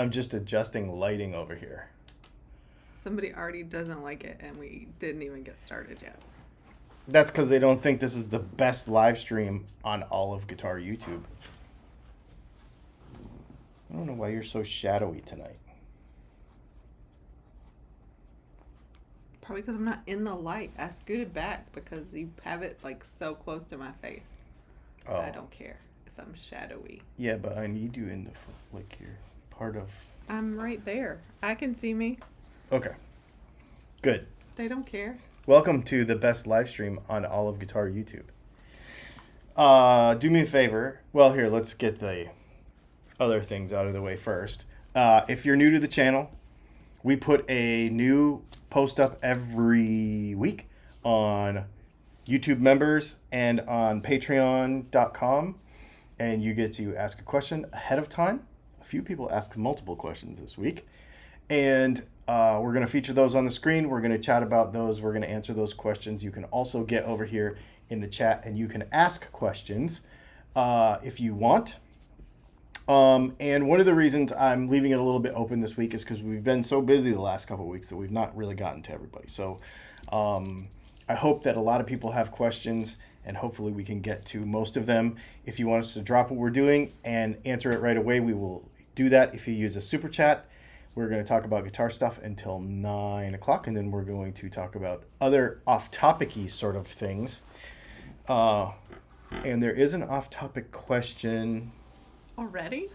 I'm just adjusting lighting over here. Somebody already doesn't like it, and we didn't even get started yet. That's because they don't think this is the best live stream on all of Guitar YouTube. I don't know why you're so shadowy tonight. Probably because I'm not in the light. I scooted back because you have it like so close to my face. Oh. I don't care if I'm shadowy. Yeah, but I need you in the like you're part of. I'm right there. I can see me. Okay. Good. They don't care. Welcome to the best live stream on all of Guitar YouTube. Do me a favor. Well, here, let's get the other things out of the way first. If you're new to the channel, we put a new post up every week on YouTube members and on patreon.com. And you get to ask a question ahead of time. A few people asked multiple questions this week. And we're going to feature those on the screen. We're going to chat about those. We're going to answer those questions. You can also get over here in the chat and you can ask questions if you want. And one of the reasons I'm leaving it a little bit open this week is because we've been so busy the last couple of weeks that we've not really gotten to everybody. So I hope that a lot of people have questions and hopefully we can get to most of them. If you want us to drop what we're doing and answer it right away, we will do that if you use a super chat. We're going to talk about guitar stuff until 9 o'clock, and then we're going to talk about other off-topic-y sort of things. And there is an off-topic question Already?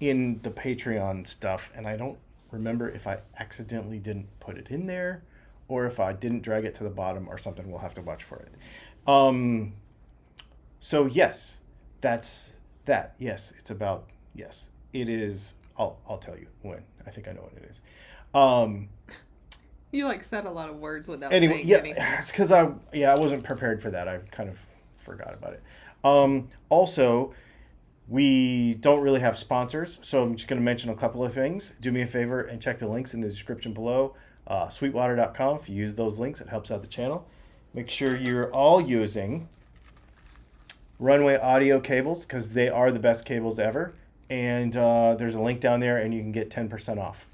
in the Patreon stuff, and I don't remember if I accidentally didn't put it in there or if I didn't drag it to the bottom or something. We'll have to watch for it. So, yes, that's that. Yes, it's about, yes, it is. I'll tell you when. I think I know what it is. You like said a lot of words without Anyway, saying yeah, anything. it's because I wasn't prepared for that. I kind of forgot about it. Also, we don't really have sponsors, so I'm just going to mention a couple of things. Do me a favor and check the links in the description below. Sweetwater.com. If you use those links, it helps out the channel. Make sure you're all using Runway audio cables because they are the best cables ever. And there's a link down there and you can get 10% off.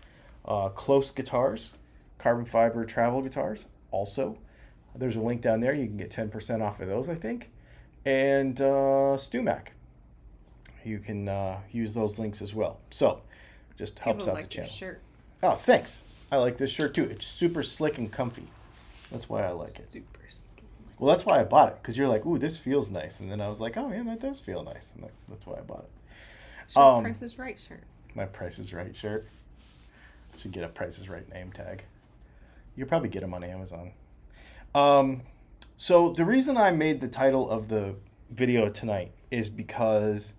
Close guitars, carbon fiber travel guitars, also. There's a link down there. You can get 10% off of those, I think. And StewMac. You can use those links as well. So, just helps People out like the your channel. shirt. Oh, thanks. I like this shirt too. It's super slick and comfy. That's why I like it. Super slick. Well, that's why I bought it. Because you're like, ooh, this feels nice. And then I was like, oh, yeah, that does feel nice. And that's why I bought it. Price is Right shirt. My Price is Right shirt. Should get a Price is Right name tag. You could probably get them on Amazon. So the reason I made the title of the video tonight is because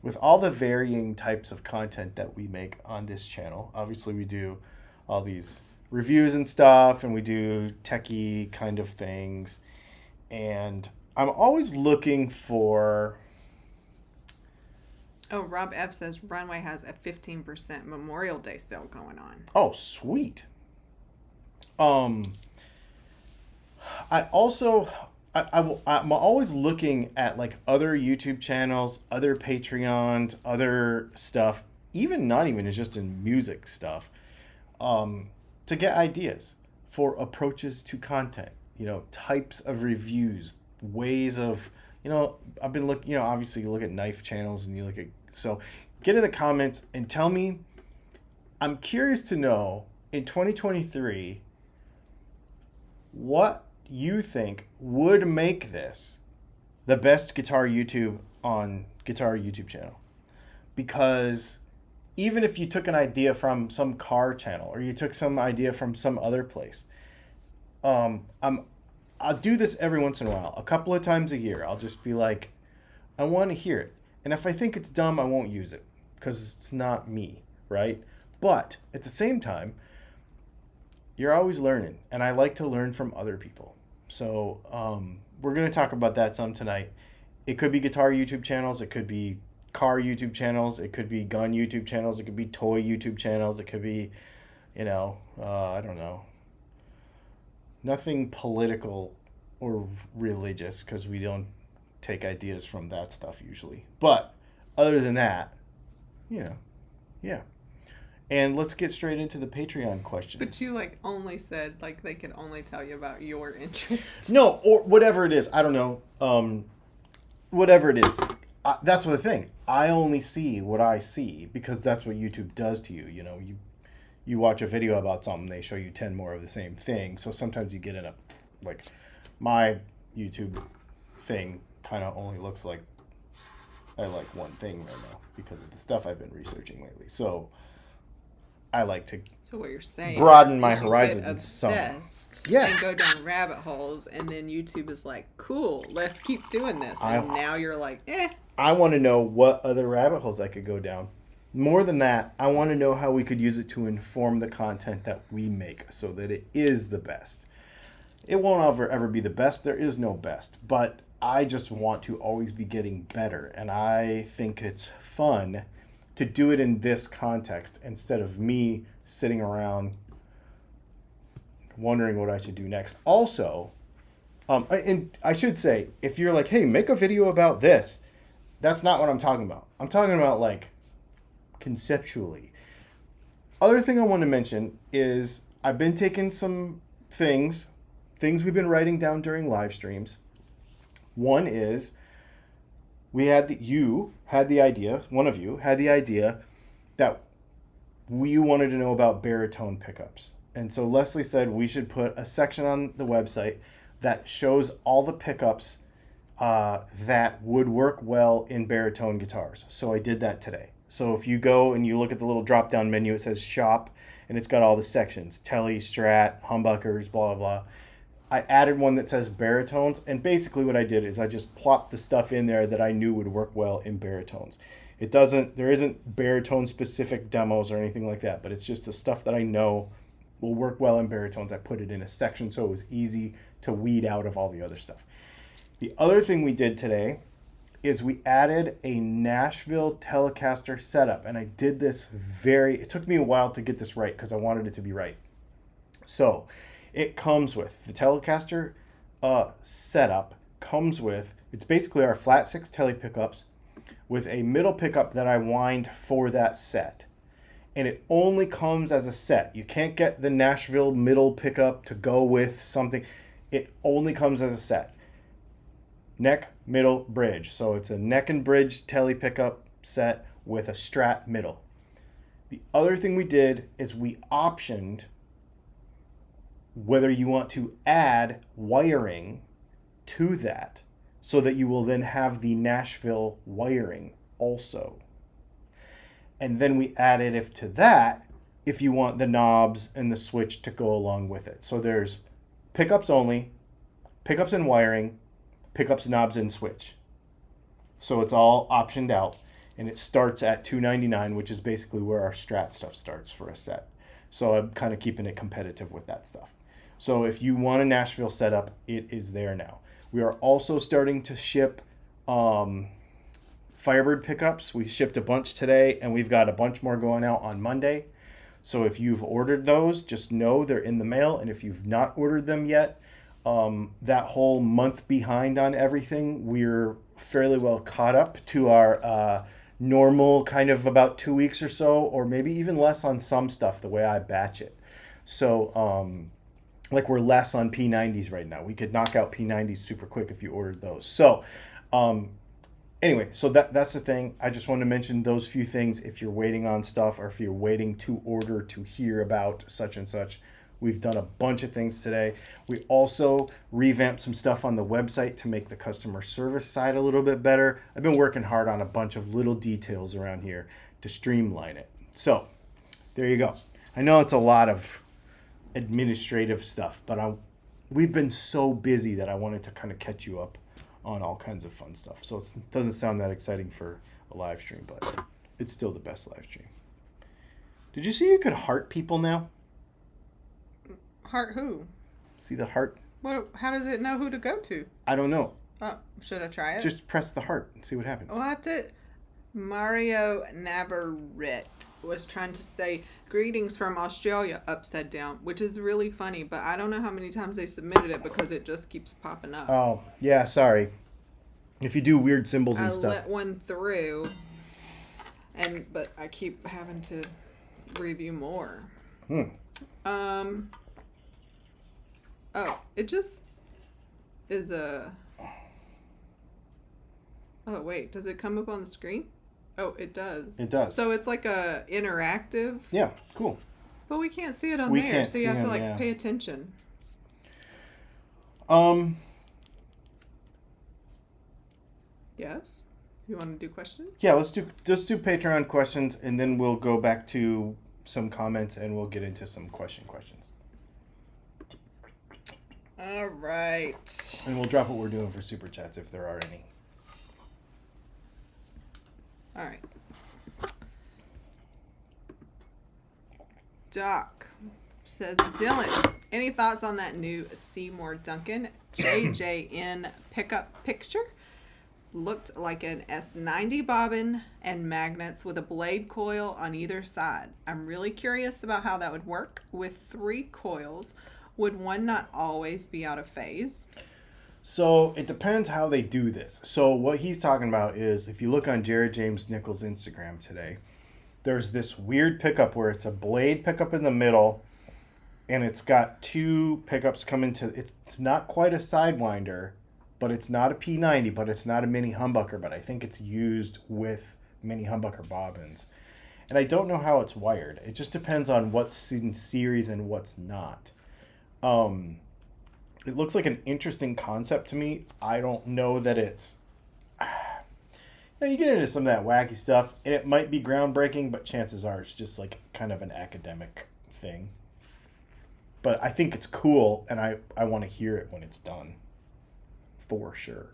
with all the varying types of content that we make on this channel, obviously we do all these reviews and stuff, and we do techie kind of things. And I'm always looking for... Oh, Rob F says Runway has a 15% Memorial Day sale going on. Oh, sweet. I'm always looking at like other YouTube channels, other Patreons, other stuff, even not even just in music stuff, to get ideas for approaches to content, types of reviews, ways of, I've been looking, obviously you look at knife channels and you look at, so get in the comments and tell me, I'm curious to know in 2023, what you think would make this the best guitar YouTube on Guitar YouTube channel. Because even if you took an idea from some car channel or you took some idea from some other place, I'll do this every once in a while, a couple of times a year. I'll just be like, I want to hear it. And if I think it's dumb, I won't use it because it's not me, right? But at the same time, you're always learning, and I like to learn from other people. So we're going to talk about that some tonight. It could be guitar YouTube channels. It could be car YouTube channels. It could be gun YouTube channels. It could be toy YouTube channels. It could be, I don't know. Nothing political or religious because we don't take ideas from that stuff usually. But other than that, yeah. And let's get straight into the Patreon questions. But you like only said like they could only tell you about your interest. No, or whatever it is. I don't know. Whatever it is. That's the thing. I only see what I see because that's what YouTube does to you. You know, you watch a video about something, they show you 10 more of the same thing. So sometimes you get in a, like, my YouTube thing kind of only looks like I like one thing right now because of the stuff I've been researching lately. So I like to So what you're saying broaden my is you horizons get some. obsessed Yeah. and go down rabbit holes, and then YouTube is like, cool, let's keep doing this. And now you're like, I want to know what other rabbit holes I could go down. More than that, I want to know how we could use it to inform the content that we make so that it is the best. It won't ever be the best. There is no best. But I just want to always be getting better. And I think it's fun to do it in this context instead of me sitting around wondering what I should do next. Also, and I should say, if you're like, hey, make a video about this, that's not what I'm talking about. I'm talking about, like, conceptually. Other thing I want to mention is I've been taking some things we've been writing down during live streams. One is one of you had the idea that we wanted to know about baritone pickups. And so Leslie said we should put a section on the website that shows all the pickups that would work well in baritone guitars. So I did that today. So if you go and you look at the little drop-down menu, it says shop, and it's got all the sections, Tele, Strat, humbuckers, blah, blah. I added one that says baritones, and basically what I did is I just plopped the stuff in there that I knew would work well in baritones. There isn't baritone-specific demos or anything like that, but it's just the stuff that I know will work well in baritones. I put it in a section so it was easy to weed out of all the other stuff. The other thing we did today is we added a Nashville Telecaster setup, and I did this it took me a while to get this right because I wanted it to be right. So it comes with the Telecaster setup it's basically our flat 6 tele pickups with a middle pickup that I wind for that set. And it only comes as a set. You can't get the Nashville middle pickup to go with something. It only comes as a set. Neck, middle, bridge. So it's a neck and bridge tele pickup set with a Strat middle. The other thing we did is we optioned whether you want to add wiring to that so that you will then have the Nashville wiring also. And then we added if you want the knobs and the switch to go along with it. So there's pickups only, pickups and wiring, pickups, knobs, and switch. So it's all optioned out, and it starts at $299, which is basically where our Strat stuff starts for a set. So I'm kind of keeping it competitive with that stuff. So if you want a Nashville setup, it is there now. We are also starting to ship Firebird pickups. We shipped a bunch today, and we've got a bunch more going out on Monday. So if you've ordered those, just know they're in the mail. And if you've not ordered them yet, that whole month behind on everything, we're fairly well caught up to our normal kind of about 2 weeks or so, or maybe even less on some stuff, the way I batch it. So like we're less on P90s right now. We could knock out P90s super quick if you ordered those. So anyway, so that's the thing. I just wanted to mention those few things. If you're waiting on stuff, or if you're waiting to order to hear about such and such, we've done a bunch of things today. We also revamped some stuff on the website to make the customer service side a little bit better. I've been working hard on a bunch of little details around here to streamline it. So there you go. I know it's a lot of administrative stuff, but we've been so busy that I wanted to kind of catch you up on all kinds of fun stuff. So it doesn't sound that exciting for a live stream, but it's still the best live stream. Did you see you could heart people now? Heart who? See the heart? What? How does it know who to go to? I don't know. Should I try it? Just press the heart and see what happens. I'll have to. Mario Navarrete was trying to say greetings from Australia upside down, which is really funny, but I don't know how many times they submitted it because it just keeps popping up. Oh, yeah, sorry. If you do weird symbols and stuff. I let one through, but I keep having to review more. Hmm. Oh, it just is a... Oh, wait. Does it come up on the screen? Oh, it does. It does. So it's like a interactive. Yeah, cool. But we can't see it on We there, can't so you see have to him, like yeah. pay attention. Yes? You want to do questions? Yeah, let's do Patreon questions, and then we'll go back to some comments, and we'll get into some questions. All right. And we'll drop what we're doing for super chats if there are any. All right. Doc says, Dylan, any thoughts on that new Seymour Duncan JJN pickup picture? Looked like an S90 bobbin and magnets with a blade coil on either side. I'm really curious about how that would work. With 3 coils, would one not always be out of phase? So it depends how they do this. So what he's talking about is, if you look on Jared James Nichols' Instagram today, there's this weird pickup where it's a blade pickup in the middle, and it's got 2 pickups coming to. It's not quite a sidewinder, but it's not a P90, but it's not a mini humbucker, but I think it's used with mini humbucker bobbins. And I don't know how it's wired. It just depends on what's in series and what's not. It looks like an interesting concept to me. I don't know that it's... You get into some of that wacky stuff, and it might be groundbreaking, but chances are it's just like kind of an academic thing. But I think it's cool, and I want to hear it when it's done. For sure.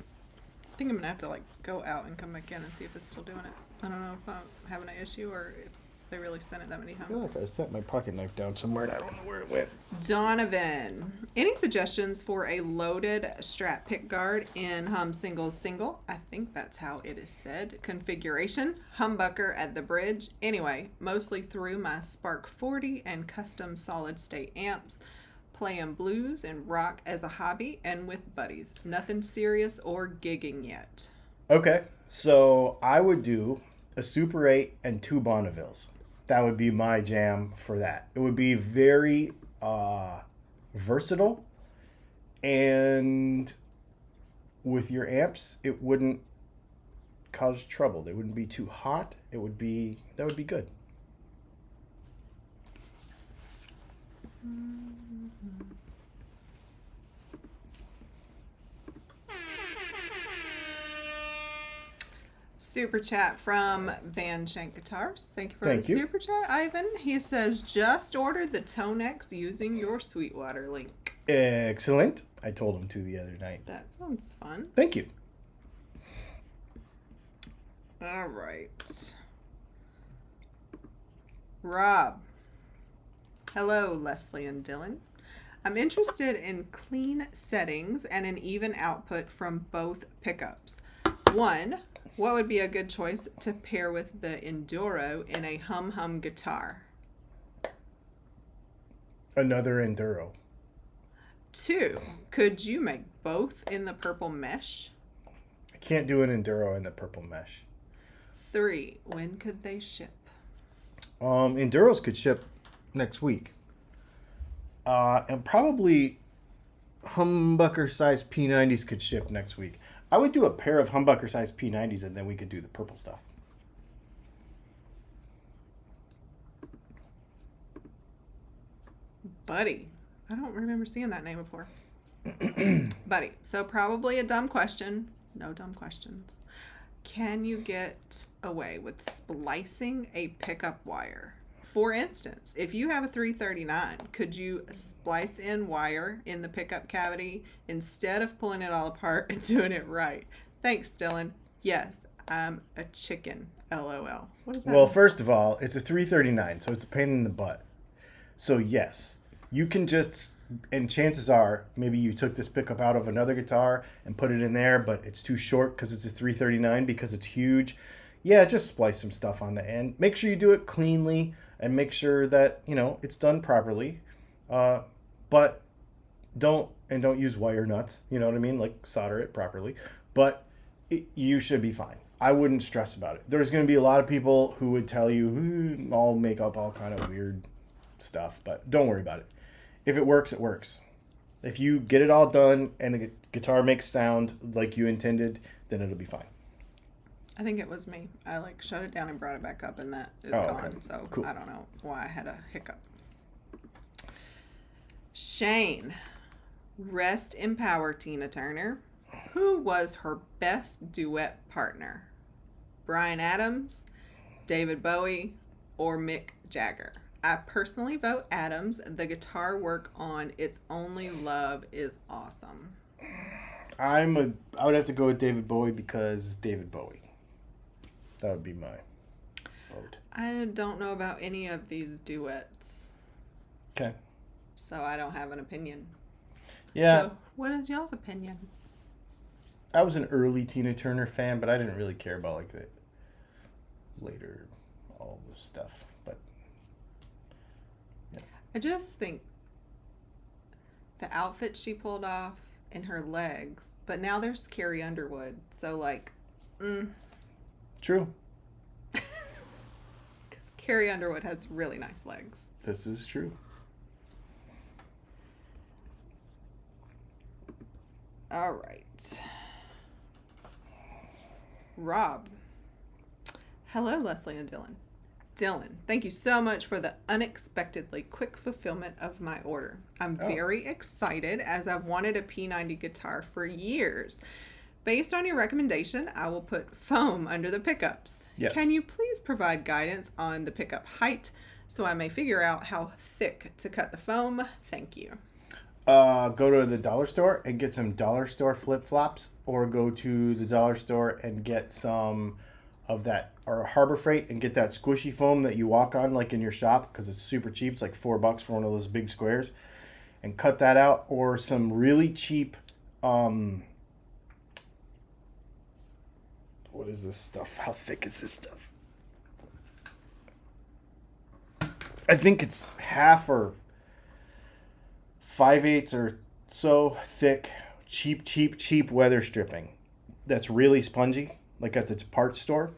I think I'm gonna have to like go out and come back in and see if it's still doing it. I don't know if I'm having an issue or if they really sent it that many I feel times. like I set my pocket knife down somewhere and I don't know where it went. Donovan, any suggestions for a loaded strap pick guard in hum single? I think that's how it is said. Configuration, humbucker at the bridge. Anyway, mostly through my Spark 40 and custom solid state amps. Playing blues and rock as a hobby and with buddies. Nothing serious or gigging yet. Okay, so I would do a Super 8 and 2 Bonnevilles. That would be my jam for that. It would be very versatile, and with your amps, it wouldn't cause trouble. They wouldn't be too hot. That would be good. Super chat from Van Shank Guitars. Thank you for Thank the you. super chat, Ivan. He says, just ordered the Tonex using your Sweetwater link. Excellent. I told him to the other night. That sounds fun. Thank you. All right. Rob. Hello, Leslie and Dylan. I'm interested in clean settings and an even output from both pickups. 1, what would be a good choice to pair with the Enduro in a hum guitar? Another Enduro. 2, could you make both in the purple mesh? I can't do an Enduro in the purple mesh. 3, when could they ship? Enduros could ship next week. And probably humbucker size P90s could ship next week. I would do a pair of humbucker size P90s, and then we could do the purple stuff. Buddy. I don't remember seeing that name before. Buddy. So probably a dumb question. No dumb questions. Can you get away with splicing a pickup wire? For instance, if you have a 339, could you splice in wire in the pickup cavity instead of pulling it all apart and doing it right? Thanks, Dylan. Yes, I'm a chicken. LOL. What is that? Well, first of all, it's a 339, so it's a pain in the butt. So yes, you can just, and chances are, maybe you took this pickup out of another guitar and put it in there, but it's too short because it's a 339 because it's huge. Yeah, just splice some stuff on the end. Make sure you do it cleanly and make sure that, it's done properly. But don't use wire nuts, you know what I mean? Like solder it properly. But you should be fine. I wouldn't stress about it. There's going to be a lot of people who would tell you, I'll make up all kind of weird stuff, but don't worry about it. If it works, it works. If you get it all done and the guitar makes sound like you intended, then it'll be fine. I think it was me. I like shut it down and brought it back up, and that is Oh, gone. okay. So Cool. I don't know why I had a hiccup. Shane, rest in power, Tina Turner. Who was her best duet partner? Bryan Adams, David Bowie, or Mick Jagger? I personally vote Adams. The guitar work on It's Only Love is awesome. I would have to go with David Bowie because David Bowie. That would be my vote. I don't know about any of these duets, Okay. so I don't have an opinion. Yeah. So, what is y'all's opinion? I was an early Tina Turner fan, but I didn't really care about like the later all the stuff. But I just think the outfit she pulled off and her legs, but now there's Carrie Underwood, so like, true. because Carrie Underwood has really nice legs. This is true. All right. Rob. Hello, Leslie and Dylan. Dylan, thank you so much for the unexpectedly quick fulfillment of my order. I'm very excited as I've wanted a P90 guitar for years. Based on your recommendation, I will put foam under the pickups. Yes. Can you please provide guidance on the pickup height so I may figure out how thick to cut the foam? Thank you. Go to the dollar store and get some dollar store flip-flops, or go to the dollar store and get some of that, or Harbor Freight, and get that squishy foam that you walk on like in your shop because it's super cheap. It's like $4 for one of those big squares, and cut that out. Or some really cheap what is this stuff? How thick is this stuff? I think it's half or 5/8 or so thick, cheap weather stripping that's really spongy, like at the parts store.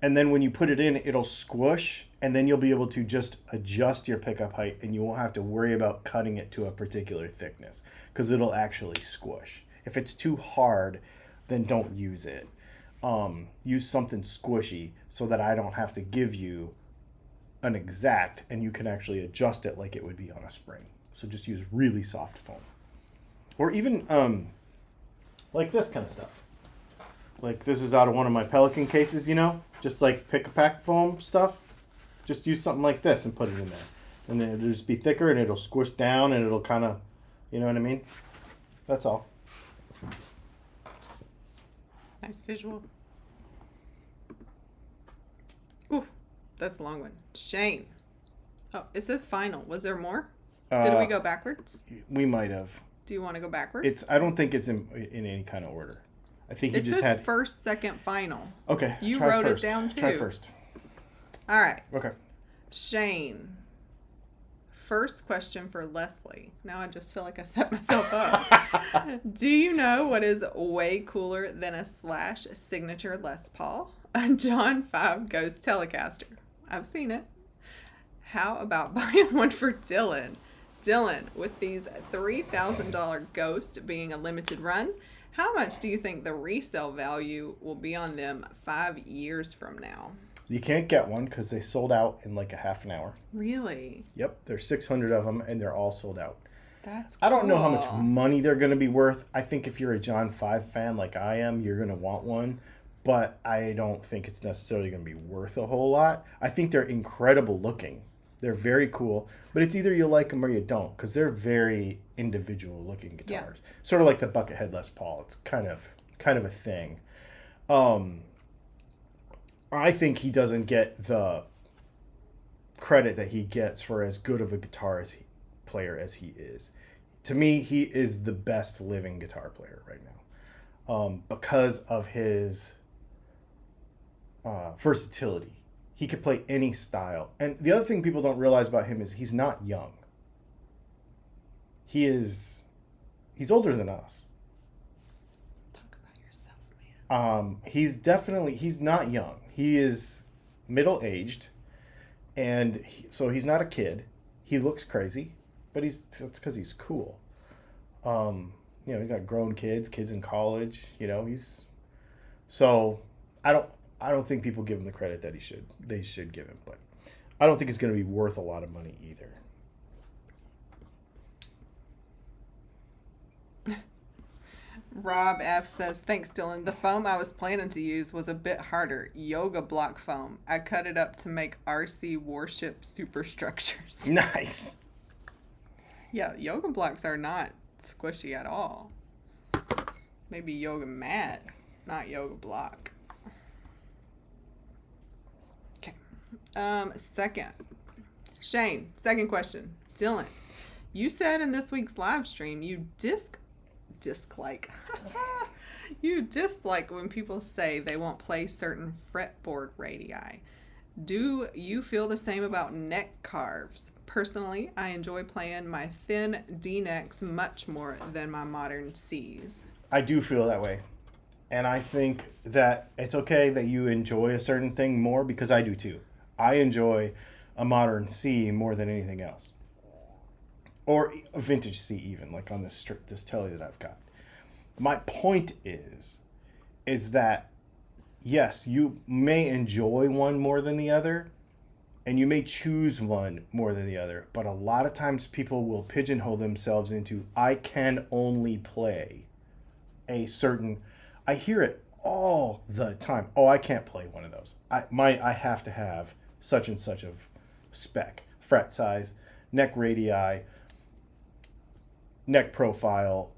And then when you put it in, it'll squish, and then you'll be able to just adjust your pickup height, and you won't have to worry about cutting it to a particular thickness because it'll actually squish. If it's too hard, then don't use it. Use something squishy so that I don't have to give you an exact, and you can actually adjust it like it would be on a spring. So just use really soft foam. Or even like this kind of stuff. Like this is out of one of my Pelican cases, you know? Just like pick-a-pack foam stuff. Just use something like this and put it in there. And then it'll just be thicker and it'll squish down and it'll kind of, you know what I mean? That's all. Nice visual. Ooh, that's a long one. Shane. Oh, is this final? Was there more? Did we go backwards? We might have. Do you want to go backwards? I don't think it's in any kind of order. I think he It just says had. first, second, final. Okay. You try wrote first. it down too. Try first. All right. Okay. Shane. First question for Leslie. Now I just feel like I set myself up. Do you know what is way cooler than a Slash signature Les Paul? A John 5 Ghost Telecaster. I've seen it. How about buying one for Dylan? Dylan, with these $3,000 Ghost being a limited run, how much do you think the resale value will be on them 5 years from now? You can't get one because they sold out in like a half an hour. Really? Yep, there's 600 of them and they're all sold out. That's cool. I don't know how much money they're going to be worth. I think if you're a John 5 fan like I am, you're going to want one. But I don't think it's necessarily going to be worth a whole lot. I think they're incredible looking. They're very cool. But it's either you like them or you don't, because they're very individual looking guitars. Yeah. Sort of like the Buckethead Les Paul. It's kind of a thing. I think he doesn't get the credit that he gets for as good of a guitar player as he is. To me, he is the best living guitar player right now, because of his versatility. He could play any style. And the other thing people don't realize about him is he's not young. He's older than us. Talk about yourself, man. He's not young. He is middle aged, and so he's not a kid. He looks crazy, but it's because he's cool. He got grown kids in college. He's so I don't think people give him the credit that they should give him, but I don't think it's going to be worth a lot of money either. Rob F says, thanks, Dylan. The foam I was planning to use was a bit harder. Yoga block foam. I cut it up to make RC warship superstructures. Nice. Yeah, yoga blocks are not squishy at all. Maybe yoga mat, not yoga block. Okay. Second question. Dylan, you said in this week's live stream you dislike you dislike when people say they won't play certain fretboard radii. Do you feel the same about neck carves? Personally, I enjoy playing my thin D necks much more than my modern Cs. I do feel that way. And I think that it's okay that you enjoy a certain thing more, because I do too. I enjoy a modern C more than anything else. Or a vintage C even, like on this telly that I've got. My point is that, yes, you may enjoy one more than the other, and you may choose one more than the other, but a lot of times people will pigeonhole themselves into, I can only play a certain... I hear it all the time. Oh, I can't play one of those. I have to have such and such of spec, fret size, neck radii, neck profile,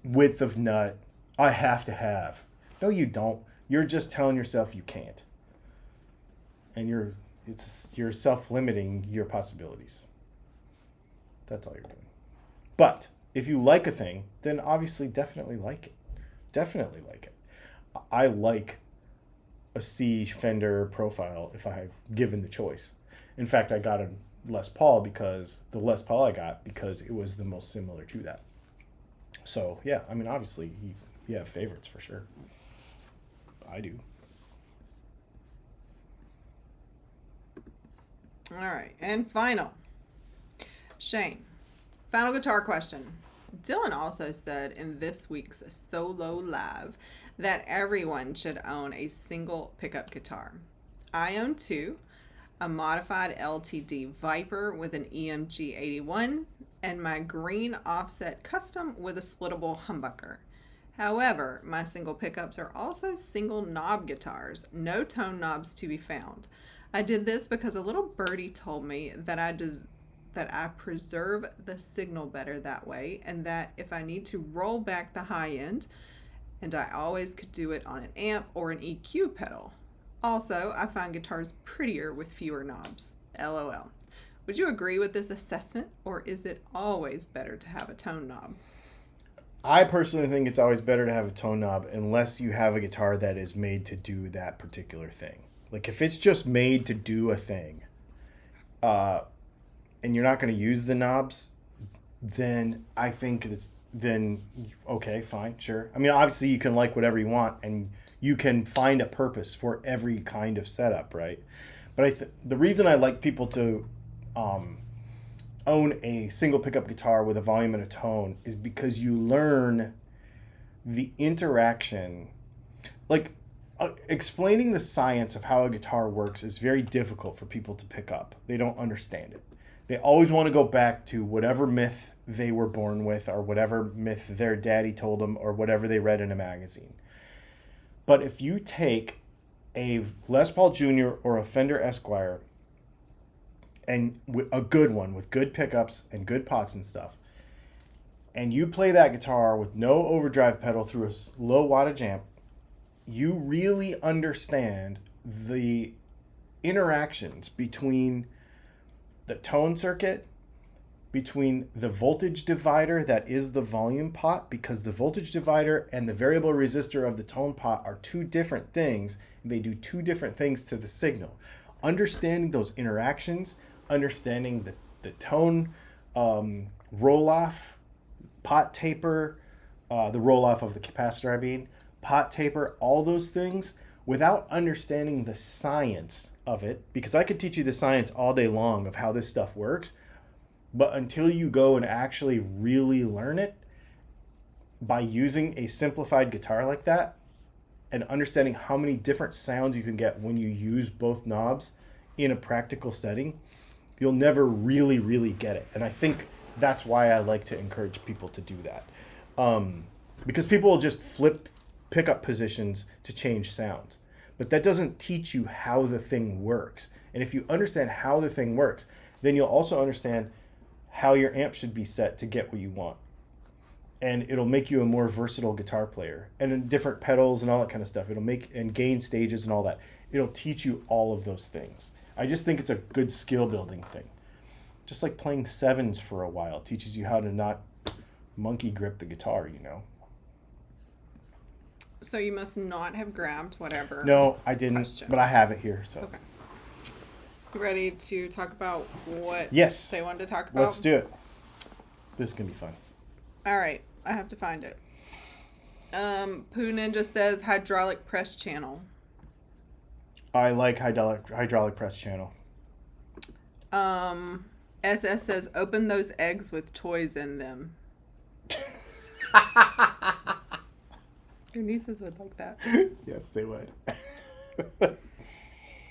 width of nut. I have to have. No, you don't. You're just telling yourself you can't. And you're self-limiting your possibilities. That's all you're doing. But if you like a thing, then obviously definitely like it. Definitely like it. I like a C Fender profile if I have given the choice. In fact, I got a Les Paul because it was the most similar to that. So yeah, I mean, obviously you have favorites for sure. I do. All right, and final guitar question. Dylan also said in this week's solo live that everyone should own a single pickup guitar. I own two, a modified LTD Viper with an EMG 81 and my green offset custom with a splittable humbucker. However, my single pickups are also single knob guitars, no tone knobs to be found. I did this because a little birdie told me that I preserve the signal better that way, and that if I need to roll back the high end, and I always could do it on an amp or an EQ pedal. Also, I find guitars prettier with fewer knobs. LOL. Would you agree with this assessment, or is it always better to have a tone knob? I personally think it's always better to have a tone knob unless you have a guitar that is made to do that particular thing. Like if it's just made to do a thing, and you're not going to use the knobs, then I think okay, fine, sure. I mean, obviously you can like whatever you want, and you can find a purpose for every kind of setup, right? But the reason I like people to own a single pickup guitar with a volume and a tone is because you learn the interaction. Like explaining the science of how a guitar works is very difficult for people to pick up. They don't understand it. They always want to go back to whatever myth they were born with, or whatever myth their daddy told them, or whatever they read in a magazine. But if you take a Les Paul Jr. or a Fender Esquire, and a good one with good pickups and good pots and stuff, and you play that guitar with no overdrive pedal through a low wattage amp, you really understand the interactions between the tone circuit, between the voltage divider that is the volume pot, because the voltage divider and the variable resistor of the tone pot are two different things. They do two different things to the signal. Understanding those interactions, understanding the tone roll-off, pot taper, the roll-off of the capacitor, pot taper, all those things, without understanding the science of it, because I could teach you the science all day long of how this stuff works, but until you go and actually really learn it by using a simplified guitar like that and understanding how many different sounds you can get when you use both knobs in a practical setting, you'll never really, really get it. And I think that's why I like to encourage people to do that. Because people will just flip pickup positions to change sounds. But that doesn't teach you how the thing works. And if you understand how the thing works, then you'll also understand how your amp should be set to get what you want. And it'll make you a more versatile guitar player. And in different pedals and all that kind of stuff. It'll make, and gain stages and all that. It'll teach you all of those things. I just think it's a good skill building thing. Just like playing sevens for a while. It teaches you how to not monkey grip the guitar, you know. So you must not have grabbed whatever. No, I didn't, question. but I have it here. So. Okay. You ready to talk about what Yes. they wanted to talk about? Let's do it. This is going to be fun. All right. I have to find it. Poo Ninja says hydraulic press channel. I like hydraulic press channel. SS says open those eggs with toys in them. Your nieces would like that. Yes, they would.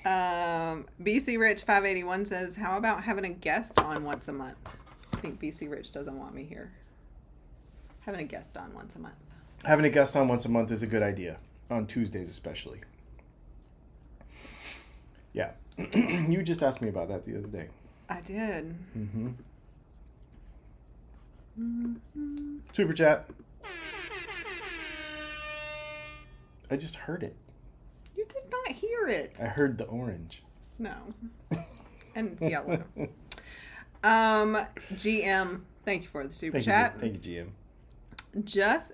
BC Rich 581 says, how about having a guest on once a month? I think BC Rich doesn't want me here. Having a guest on once a month. Having a guest on once a month is a good idea. On Tuesdays especially. Yeah. You just asked me about that the other day. I did. Mm-hmm. Super chat. I just heard it. You did not hear it. I heard the orange. No. And it's yellow. GM, thank you for the super chat. Thank you, GM. Just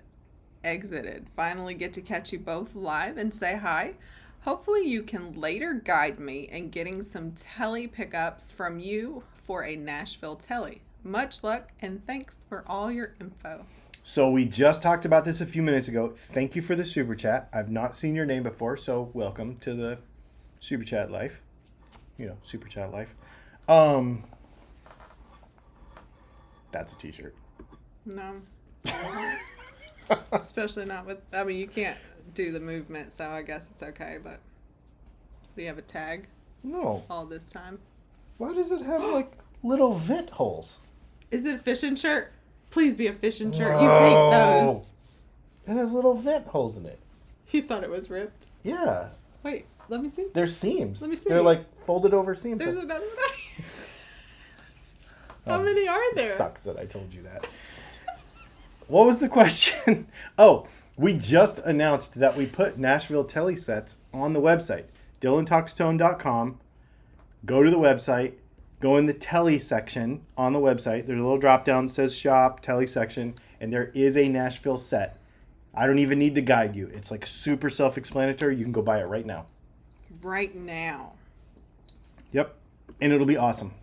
exited. Finally get to catch you both live and say hi. Hopefully you can later guide me in getting some telly pickups from you for a Nashville telly. Much luck and thanks for all your info. So we just talked about this a few minutes ago. Thank you for the super chat. I've not seen your name before, so welcome to the super chat life. You know, super chat life. That's a t-shirt. No. Especially not with, I mean, you can't do the movement, so I guess it's okay, but do you have a tag? No. All this time? Why does it have like little vent holes? Is it a fishing shirt? Please be a fishing shirt. You hate those. It has little vent holes in it. You thought it was ripped? Yeah. Wait, let me see. They're seams. Let me see. They're like folded over seams. There's another one. How many are there? It sucks that I told you that. What was the question? Oh, we just announced that we put Nashville Telly sets on the website. DylanTalksTone.com. Go to the website. Go in the Telly section on the website. There's a little drop down that says Shop, Telly section, and there is a Nashville set. I don't even need to guide you. It's like super self-explanatory. You can go buy it right now. Right now. Yep. And it'll be awesome.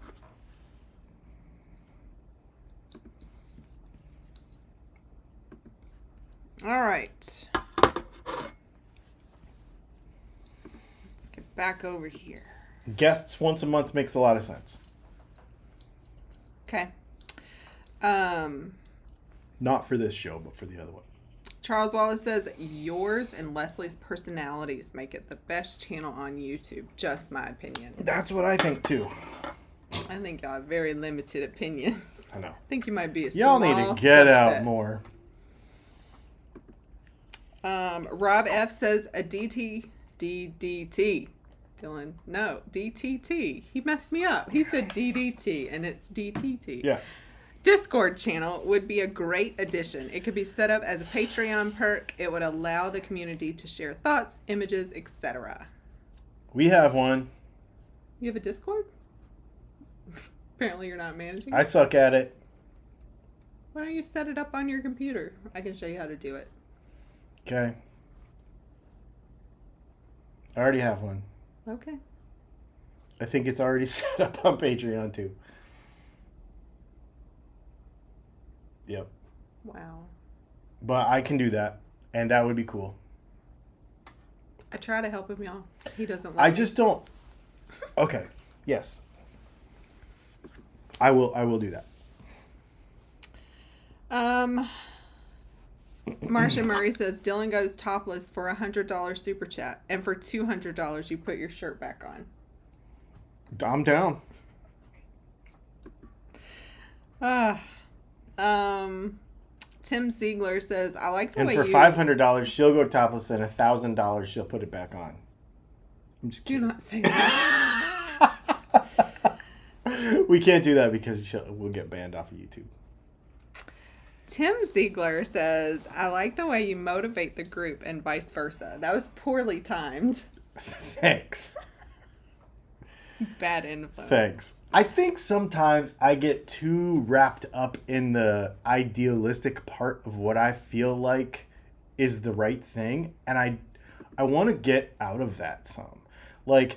All right. Let's get back over here. Guests once a month makes a lot of sense. Okay. Not for this show, but for the other one. Charles Wallace says, yours and Leslie's personalities make it the best channel on YouTube. Just my opinion. That's what I think too. I think y'all have very limited opinions. I know. I think you might be a Y'all small need to get subset. out more. Rob F says a DDT. Dylan, no, DTT. He messed me up. He said DDT and it's DTT. Yeah. Discord channel would be a great addition. It could be set up as a Patreon perk. It would allow the community to share thoughts, images, etc. We have one. You have a Discord? Apparently you're not managing I it. suck at it. Why don't you set it up on your computer? I can show you how to do it. Okay. I already have one. Okay. I think it's already set up on Patreon too. Yep. Wow. But I can do that, and that would be cool. I try to help him, y'all. He doesn't I like just don't. Okay. Yes. I will do that. Marcia Murray says Dylan goes topless for $100 super chat, and for $200 you put your shirt back on. I'm down. Tim Siegler says I like the And way for $500, she'll go topless, and $1,000 she'll put it back on. I'm just kidding. Do not say that. We can't do that because we'll get banned off of YouTube. Tim Ziegler says, I like the way you motivate the group and vice versa. That was poorly timed. Thanks. Bad influence. Thanks. I think sometimes I get too wrapped up in the idealistic part of what I feel like is the right thing. And I want to get out of that some. Like,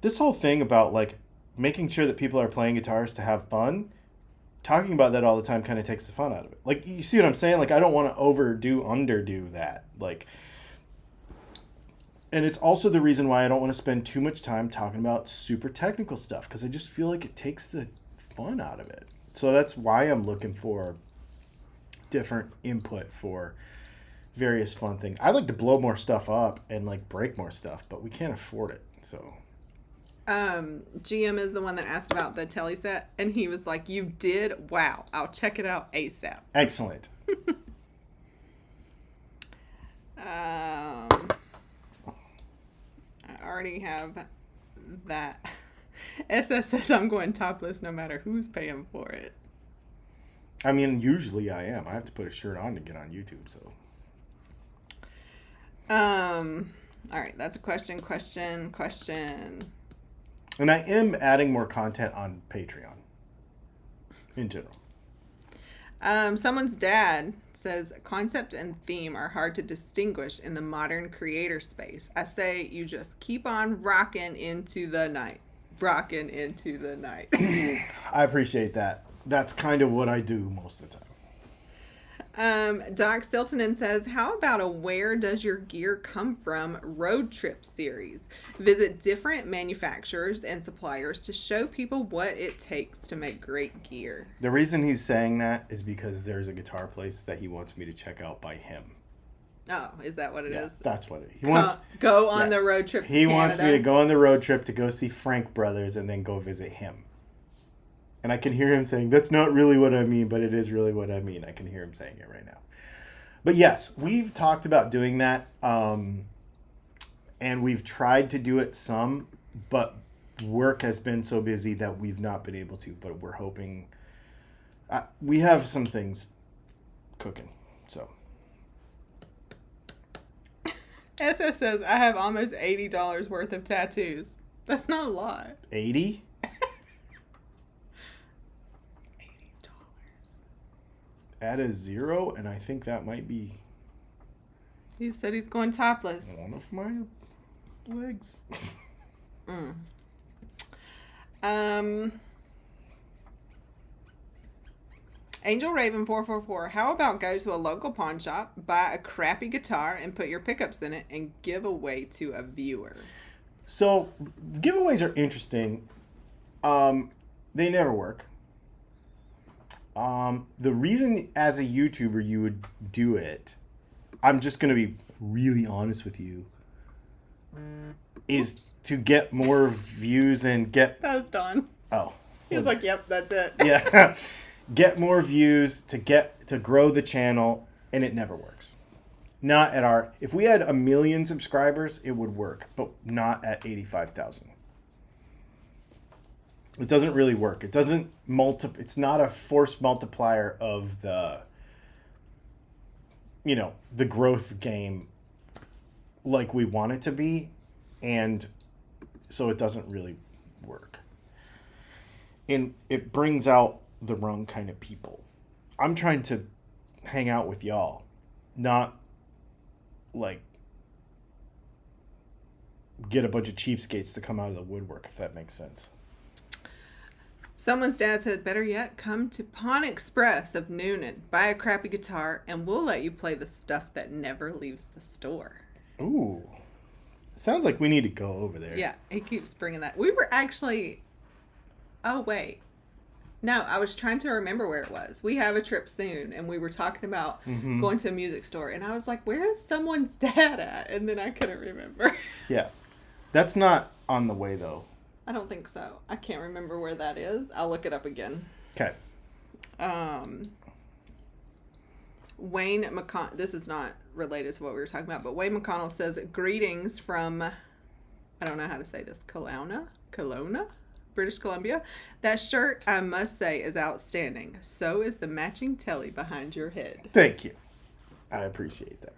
this whole thing about, like, making sure that people are playing guitars to have fun, talking about that all the time kind of takes the fun out of it. Like, you see what I'm saying? Like, I don't want to underdo that. Like, and it's also the reason why I don't want to spend too much time talking about super technical stuff, because I just feel like it takes the fun out of it. So that's why I'm looking for different input for various fun things. I'd like to blow more stuff up and, like, break more stuff, but we can't afford it, so... GM is the one that asked about the telly set, and he was like, you did? Wow. I'll check it out ASAP. Excellent. I already have that. SS says I'm going topless no matter who's paying for it. I mean, usually I am. I have to put a shirt on to get on YouTube, so... All right, that's a question. And I am adding more content on Patreon. In general. Someone's dad says concept and theme are hard to distinguish in the modern creator space. I say you just keep on rocking into the night. I appreciate that. That's kind of what I do most of the time. Doc Stiltonen says, how about a Where Does Your Gear Come From road trip series? Visit different manufacturers and suppliers to show people what it takes to make great gear. The reason he's saying that is because there's a guitar place that he wants me to check out by him. Oh, is that what it is? That's what it is. He wants go on the road trip to He Canada. wants me to go on the road trip to go see Frank Brothers and then go visit him. And I can hear him saying, that's not really what I mean, but it is really what I mean. I can hear him saying it right now. But yes, we've talked about doing that. And we've tried to do it some, but work has been so busy that we've not been able to. But we're hoping... we have some things cooking, so... SS says, I have almost $80 worth of tattoos. That's not a lot. 80? Add a 0, and I think that might be... He said he's going topless. One of my legs. Angel Raven 444. How about go to a local pawn shop, buy a crappy guitar, and put your pickups in it, and give away to a viewer? So giveaways are interesting. They never work. The reason as a YouTuber you would do it, I'm just going to be really honest with you, is to get more views and get... That was Don. Oh. He was like, yep, that's it. Yeah. Get more views to grow the channel, and it never works. Not at our... If we had 1 million subscribers, it would work, but not at 85,000. It doesn't really work. It doesn't it's not a force multiplier of the growth game like we want it to be, and so it doesn't really work. And it brings out the wrong kind of people. I'm trying to hang out with y'all, not like get a bunch of cheapskates to come out of the woodwork, if that makes sense. Someone's dad said, better yet, come to Pawn Express of Noonan, buy a crappy guitar, and we'll let you play the stuff that never leaves the store. Ooh. Sounds like we need to go over there. Yeah, he keeps bringing that. We were actually. Oh wait, no, I was trying to remember where it was. We have a trip soon, and we were talking about going to a music store, and I was like, "Where is someone's dad at?" And then I couldn't remember. Yeah. That's not on the way, though. I don't think so. I can't remember where that is. I'll look it up again. Okay. Wayne McConnell, this is not related to what we were talking about, but Wayne McConnell says, greetings from, I don't know how to say this, Kelowna, British Columbia. That shirt, I must say, is outstanding. So is the matching telly behind your head. Thank you. I appreciate that.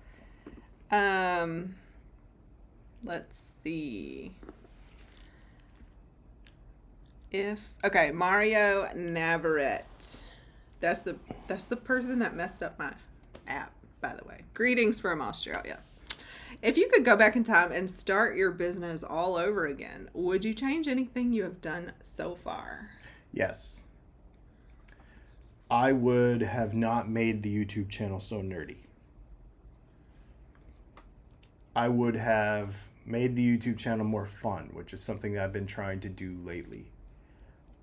Let's see. Okay, Mario Navarrete. That's the person that messed up my app, by the way. Greetings from Australia. If you could go back in time and start your business all over again, would you change anything you have done so far? Yes. I would have not made the YouTube channel so nerdy. I would have made the YouTube channel more fun, which is something that I've been trying to do lately.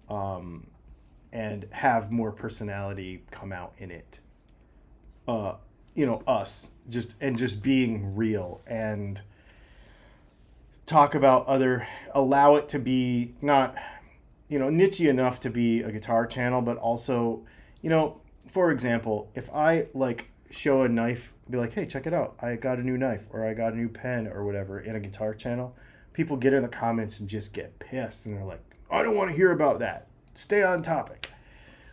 And have more personality come out in it. Us just being real and talk about allow it to be not, niche enough to be a guitar channel, but also, for example, if I show a knife, be like, hey, check it out, I got a new knife or I got a new pen or whatever in a guitar channel, people get in the comments and just get pissed and they're like, I don't want to hear about that. Stay on topic.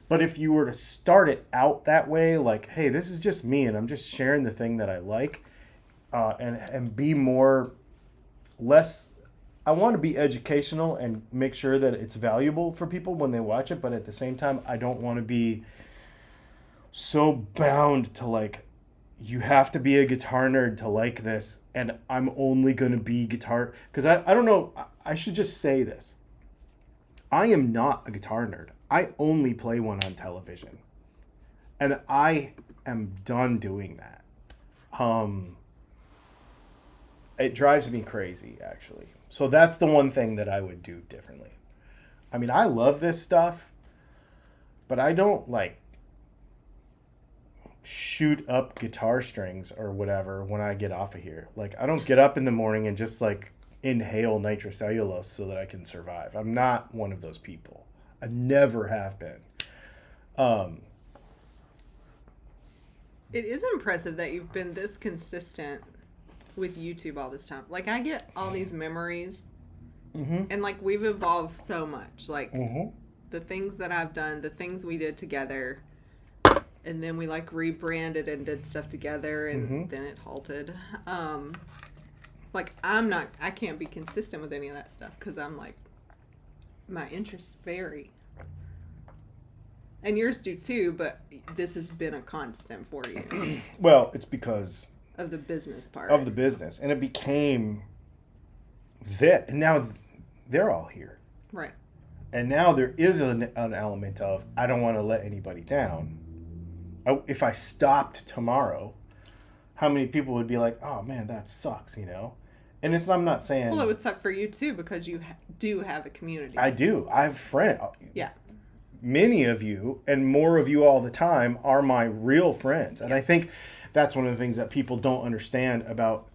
But if you were to start it out that way, like, hey, this is just me and I'm just sharing the thing that I like, and be less, I want to be educational and make sure that it's valuable for people when they watch it, but at the same time, I don't want to be so bound to you have to be a guitar nerd to like this, and I'm only going to be guitar, because I don't know, I should just say this. I am not a guitar nerd. I only play one on television. And I am done doing that. It drives me crazy, actually. So that's the one thing that I would do differently. I mean, I love this stuff, but I don't shoot up guitar strings or whatever when I get off of here. I don't get up in the morning and just inhale nitrocellulose so that I can survive. I'm not one of those people. I never have been. It is impressive that you've been this consistent with YouTube all this time. I get all these memories, and we've evolved so much. The things that I've done, the things we did together, and then we rebranded and did stuff together, and then it halted. I can't be consistent with any of that stuff because I'm my interests vary. And yours do too, but this has been a constant for you. Well, it's because of the business part. Of the business. And it became that. And now they're all here. Right. And now there is an element of, I don't want to let anybody down. If I stopped tomorrow, how many people would be like, oh man, that sucks, And I'm not saying... Well, it would suck for you, too, because you do have a community. I do. I have friends. Yeah. Many of you, and more of you all the time, are my real friends. And I think that's one of the things that people don't understand about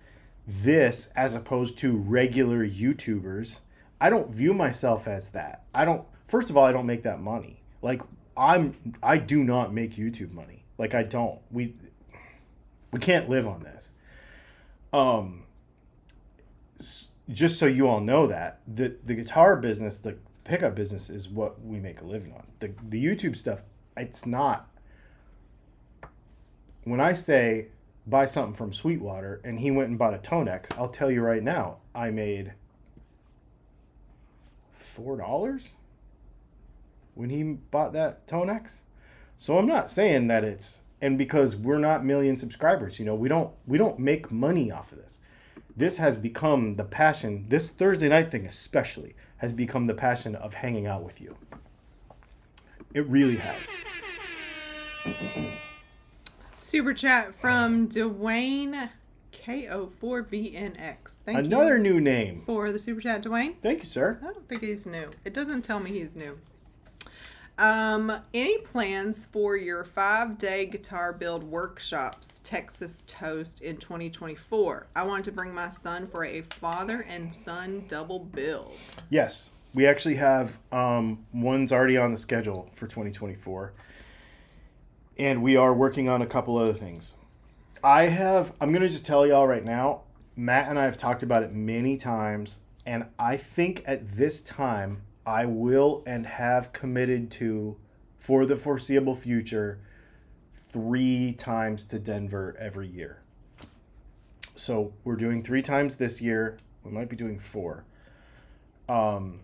this as opposed to regular YouTubers. I don't view myself as that. First of all, I don't make that money. I do not make YouTube money. I don't. We can't live on this. Just so you all know that the guitar business, the pickup business, is what we make a living on. The YouTube stuff, it's not. When I say buy something from Sweetwater and he went and bought a Tonex, I'll tell you right now, I made $4 when he bought that Tonex. So I'm not saying that it's, and because we're not million subscribers, we don't make money off of this. This has become the passion, this Thursday night thing especially, has become the passion of hanging out with you. It really has. Super chat from Dwayne KO4BNX. Thank Another you new name. for the super chat, Dwayne. Thank you, sir. I don't think he's new. It doesn't tell me he's new. Any plans for your 5-day guitar build workshops, Texas Toast, in 2024? I want to bring my son for a father and son double build. Yes, we actually have one's already on the schedule for 2024, and we are working on a couple other things. I'm going to just tell y'all right now, Matt and I have talked about it many times, and I think at this time I will and have committed to, for the foreseeable future, 3 times to Denver every year. So we're doing 3 times this year. We might be doing 4. And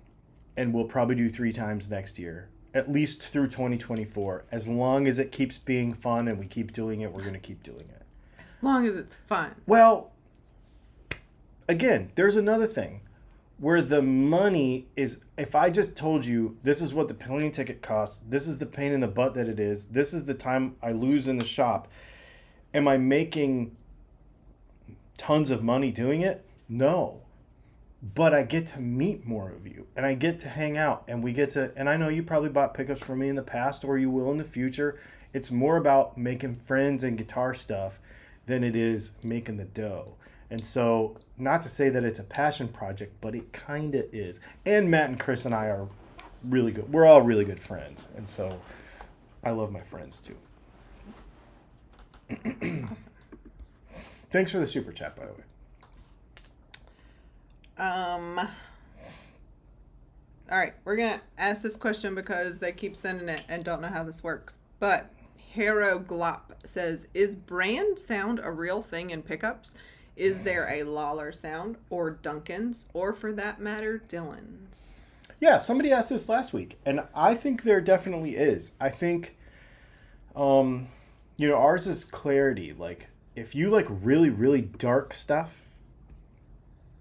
we'll probably do 3 times next year, at least through 2024. As long as it keeps being fun and we keep doing it, we're going to keep doing it. As long as it's fun. Well, again, there's another thing where the money is, if I just told you this is what the plane ticket costs, this is the pain in the butt that it is, this is the time I lose in the shop, am I making tons of money doing it? No. But I get to meet more of you, and I get to hang out, and we get to, and I know you probably bought pickups from me in the past, or you will in the future. It's more about making friends and guitar stuff than it is making the dough. And so, not to say that it's a passion project, but it kind of is. And Matt and Chris and I are really good. We're all really good friends. And so, I love my friends too. Awesome. Thanks for the super chat, by the way. All right, we're going to ask this question because they keep sending it and don't know how this works. But Hero Glop says, is brand sound a real thing in pickups? Is there a Lawler sound, or Duncan's, or for that matter, Dylan's? Yeah, somebody asked this last week, and I think there definitely is. I think, ours is clarity. Like, if you like really, really dark stuff,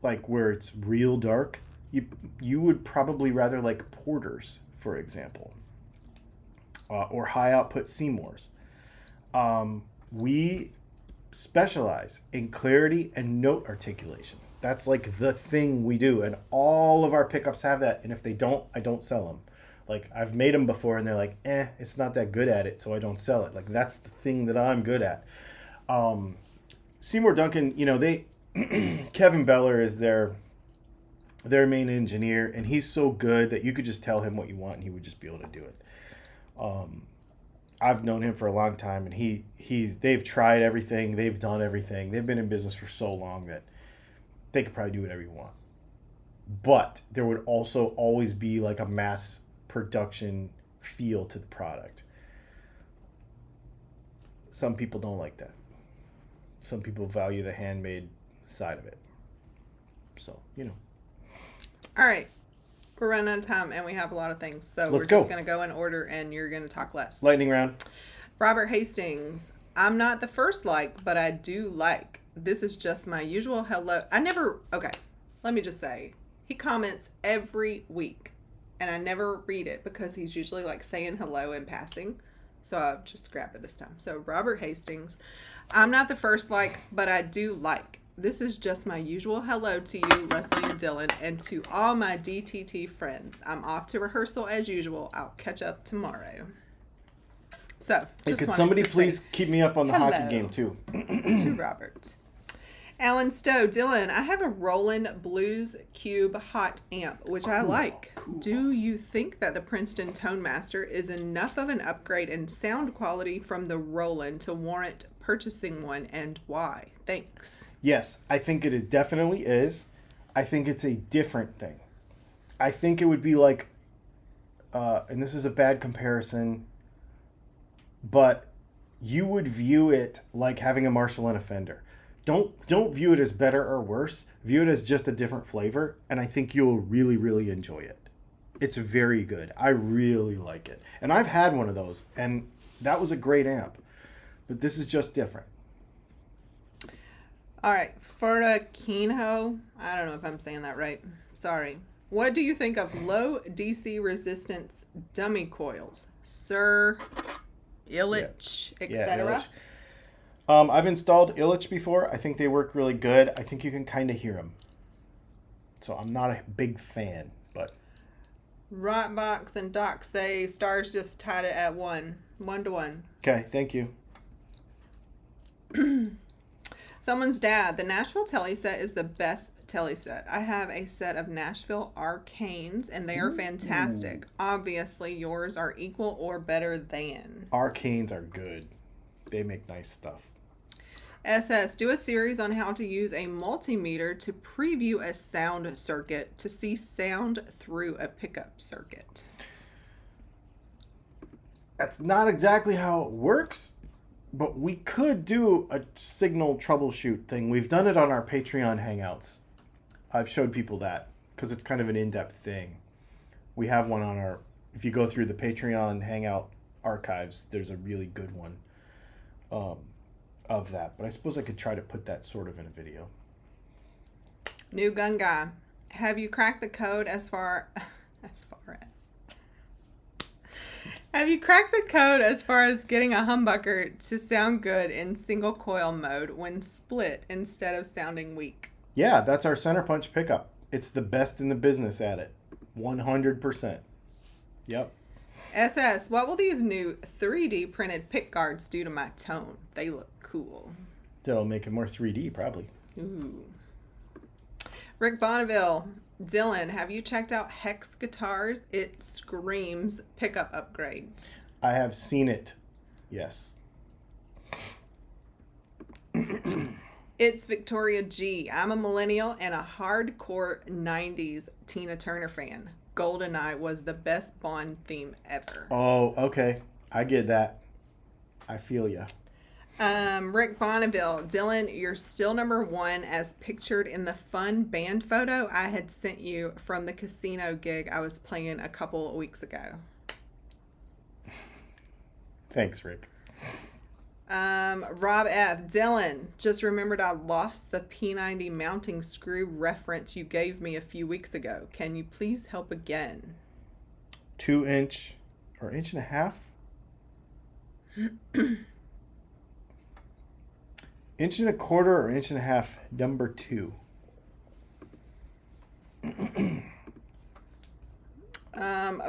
like where it's real dark, you would probably rather like Porters, for example, or high output Seymours. We specialize in clarity and note articulation. That's like the thing we do, and all of our pickups have that. And if they don't, I don't sell them. Like, I've made them before and they're like, it's not that good at it, so I don't sell it. Like, that's the thing that I'm good at. Seymour Duncan, they Kevin Beller is their main engineer, and he's so good that you could just tell him what you want and he would just be able to do it. I've known him for a long time, and they've tried everything, they've done everything. They've been in business for so long that they could probably do whatever you want. But there would also always be like a mass production feel to the product. Some people don't like that. Some people value the handmade side of it. So, All right. We're running out of time, and we have a lot of things. So Let's we're just go. going to go in order, and you're going to talk less. Lightning round. Robert Hastings. I'm not the first like, but I do like. This is just my usual hello. Okay, let me just say. He comments every week, and I never read it because he's usually like saying hello in passing. So I've just grabbed it this time. So Robert Hastings. I'm not the first like, but I do like. This is just my usual hello to you, Leslie and Dylan, and to all my DTT friends. I'm off to rehearsal as usual. I'll catch up tomorrow. So, Hey, could somebody please keep me up on the hockey game too? To Robert. Alan Stowe, Dylan, I have a Roland Blues Cube hot amp, which I like. Cool. Do you think that the Princeton Tone Master is enough of an upgrade in sound quality from the Roland to warrant purchasing one, and why? Thanks. Yes, I think it definitely is. I think it's a different thing. I think it would be like, and this is a bad comparison, but you would view it like having a Marshall and a Fender. Don't view it as better or worse. View it as just a different flavor, and I think you'll really, really enjoy it. It's very good. I really like it. And I've had one of those, and that was a great amp. But this is just different. All right. Ferda Keenho. I don't know if I'm saying that right. Sorry. What do you think of low DC resistance dummy coils? Sir Illich, etc.? I've installed Illich before. I think they work really good. I think you can kind of hear them. So I'm not a big fan, but... Rotbox and Doc say Stars just tied it at 1-1. Okay, thank you. Someone's dad. The Nashville Telly set is the best Telly set. I have a set of Nashville Arcanes, and they are fantastic. Obviously, yours are equal or better than. Arcanes are good. They make nice stuff. SS, do a series on how to use a multimeter to preview a sound circuit to see sound through a pickup circuit. That's not exactly how it works, but we could do a signal troubleshoot thing. We've done it on our Patreon Hangouts. I've showed people that because it's kind of an in-depth thing. We have one on our... If you go through the Patreon Hangout archives, there's a really good one of that. But I suppose I could try to put that sort of in a video. New gun guy. Have you cracked the code as far as... Have you cracked the code as far as getting a humbucker to sound good in single coil mode when split instead of sounding weak? Yeah, that's our center punch pickup. It's the best in the business at it. 100%. Yep. SS, what will these new 3D printed pick guards do to my tone? They look cool. That'll make it more 3D, probably. Ooh. Rick Bonneville. Dylan, have you checked out Hex Guitars? It screams pickup upgrades. I have seen it. Yes. It's Victoria G. I'm a millennial and a hardcore 90s Tina Turner fan. GoldenEye was the best Bond theme ever. Oh, okay. I get that. I feel ya. Rick Bonneville. Dylan, you're still number 1 as pictured in the fun band photo I had sent you from the casino gig I was playing a couple of weeks ago. Thanks, Rick. Rob F. Dylan, just remembered I lost the P90 mounting screw reference you gave me a few weeks ago. Can you please help again? 2-inch or 1.5 inch? 1.25 or 1.5 inch, number 2.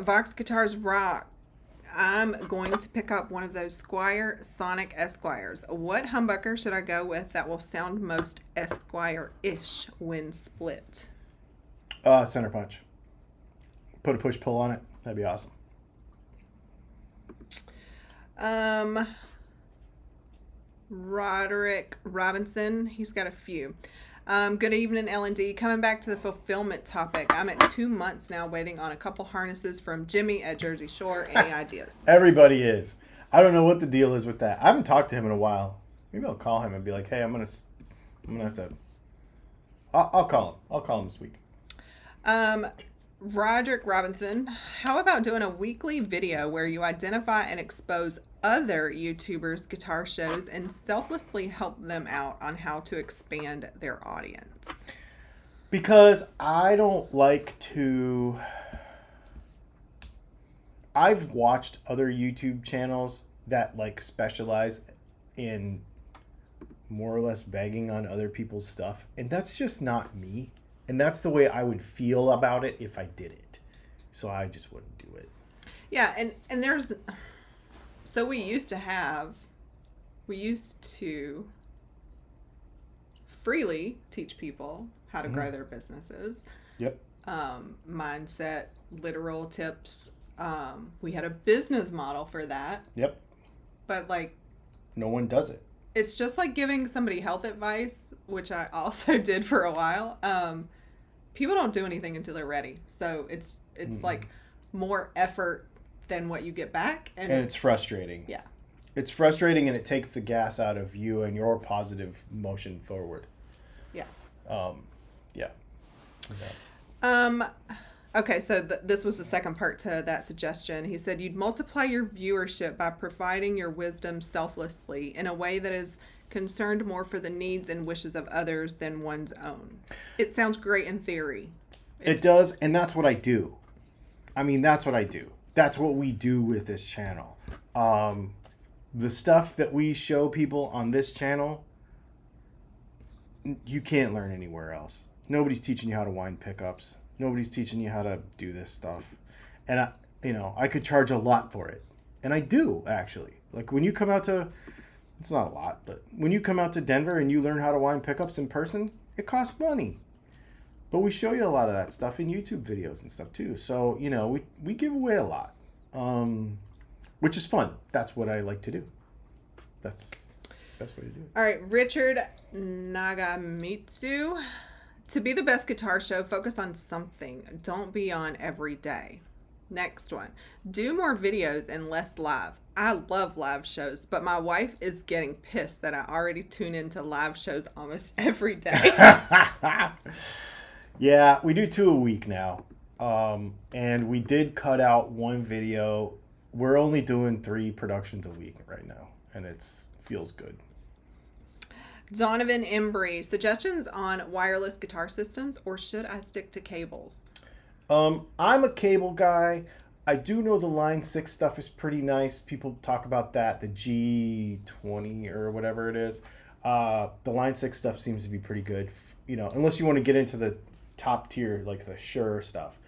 Vox Guitars Rock. I'm going to pick up one of those Squier Sonic Esquires. What humbucker should I go with that will sound most Esquire-ish when split? Center punch. Put a push-pull on it. That'd be awesome. Roderick Robinson. He's got a few. Good evening, L&D. Coming back to the fulfillment topic. I'm at 2 months now waiting on a couple harnesses from Jimmy at Jersey Shore. Any ideas? Everybody is. I don't know what the deal is with that. I haven't talked to him in a while. Maybe I'll call him and be like, hey, I'm gonna have to... I'll call him. I'll call him this week. Roderick Robinson, how about doing a weekly video where you identify and expose other YouTubers' guitar shows and selflessly help them out on how to expand their audience? Because I don't like to... I've watched other YouTube channels that like specialize in more or less bagging on other people's stuff, and that's just not me. And that's the way I would feel about it if I did it. So I just wouldn't do it. Yeah, and there's... So we used to freely teach people how to grow their businesses. Yep. Mindset, literal tips. We had a business model for that. Yep. But like... No one does it. It's just like giving somebody health advice, which I also did for a while. People don't do anything until they're ready. So it's like more effort than what you get back. And it's frustrating. Yeah. It's frustrating, and it takes the gas out of you and your positive motion forward. Yeah. Yeah. Okay, so this was the second part to that suggestion. He said you'd multiply your viewership by providing your wisdom selflessly in a way that is concerned more for the needs and wishes of others than one's own. It sounds great in theory. It does, and that's what I do. I mean, that's what I do. That's what we do with this channel. the stuff that we show people on this channel, you can't learn anywhere else. Nobody's teaching you how to wind pickups. Nobody's teaching you how to do this stuff. And I could charge a lot for it. And I do, actually. Like when you come out to, it's not a lot, but when you come out to Denver and you learn how to wind pickups in person, it costs money. But we show you a lot of that stuff in YouTube videos and stuff too. So, we give away a lot, which is fun. That's what I like to do. That's the best way to do it. All right, Richard Nagamitsu. To be the best guitar show, focus on something. Don't be on every day. Next one. Do more videos and less live. I love live shows, but my wife is getting pissed that I already tune into live shows almost every day. Yeah, we do 2 a week now. And we did cut out one video. We're only doing 3 productions a week right now, and it feels good. Donovan Embry, suggestions on wireless guitar systems, or should I stick to cables? I'm a cable guy. I do know the Line 6 stuff is pretty nice. People talk about that, the G20 or whatever it is. The Line 6 stuff seems to be pretty good, unless you want to get into the top tier, like the Shure stuff.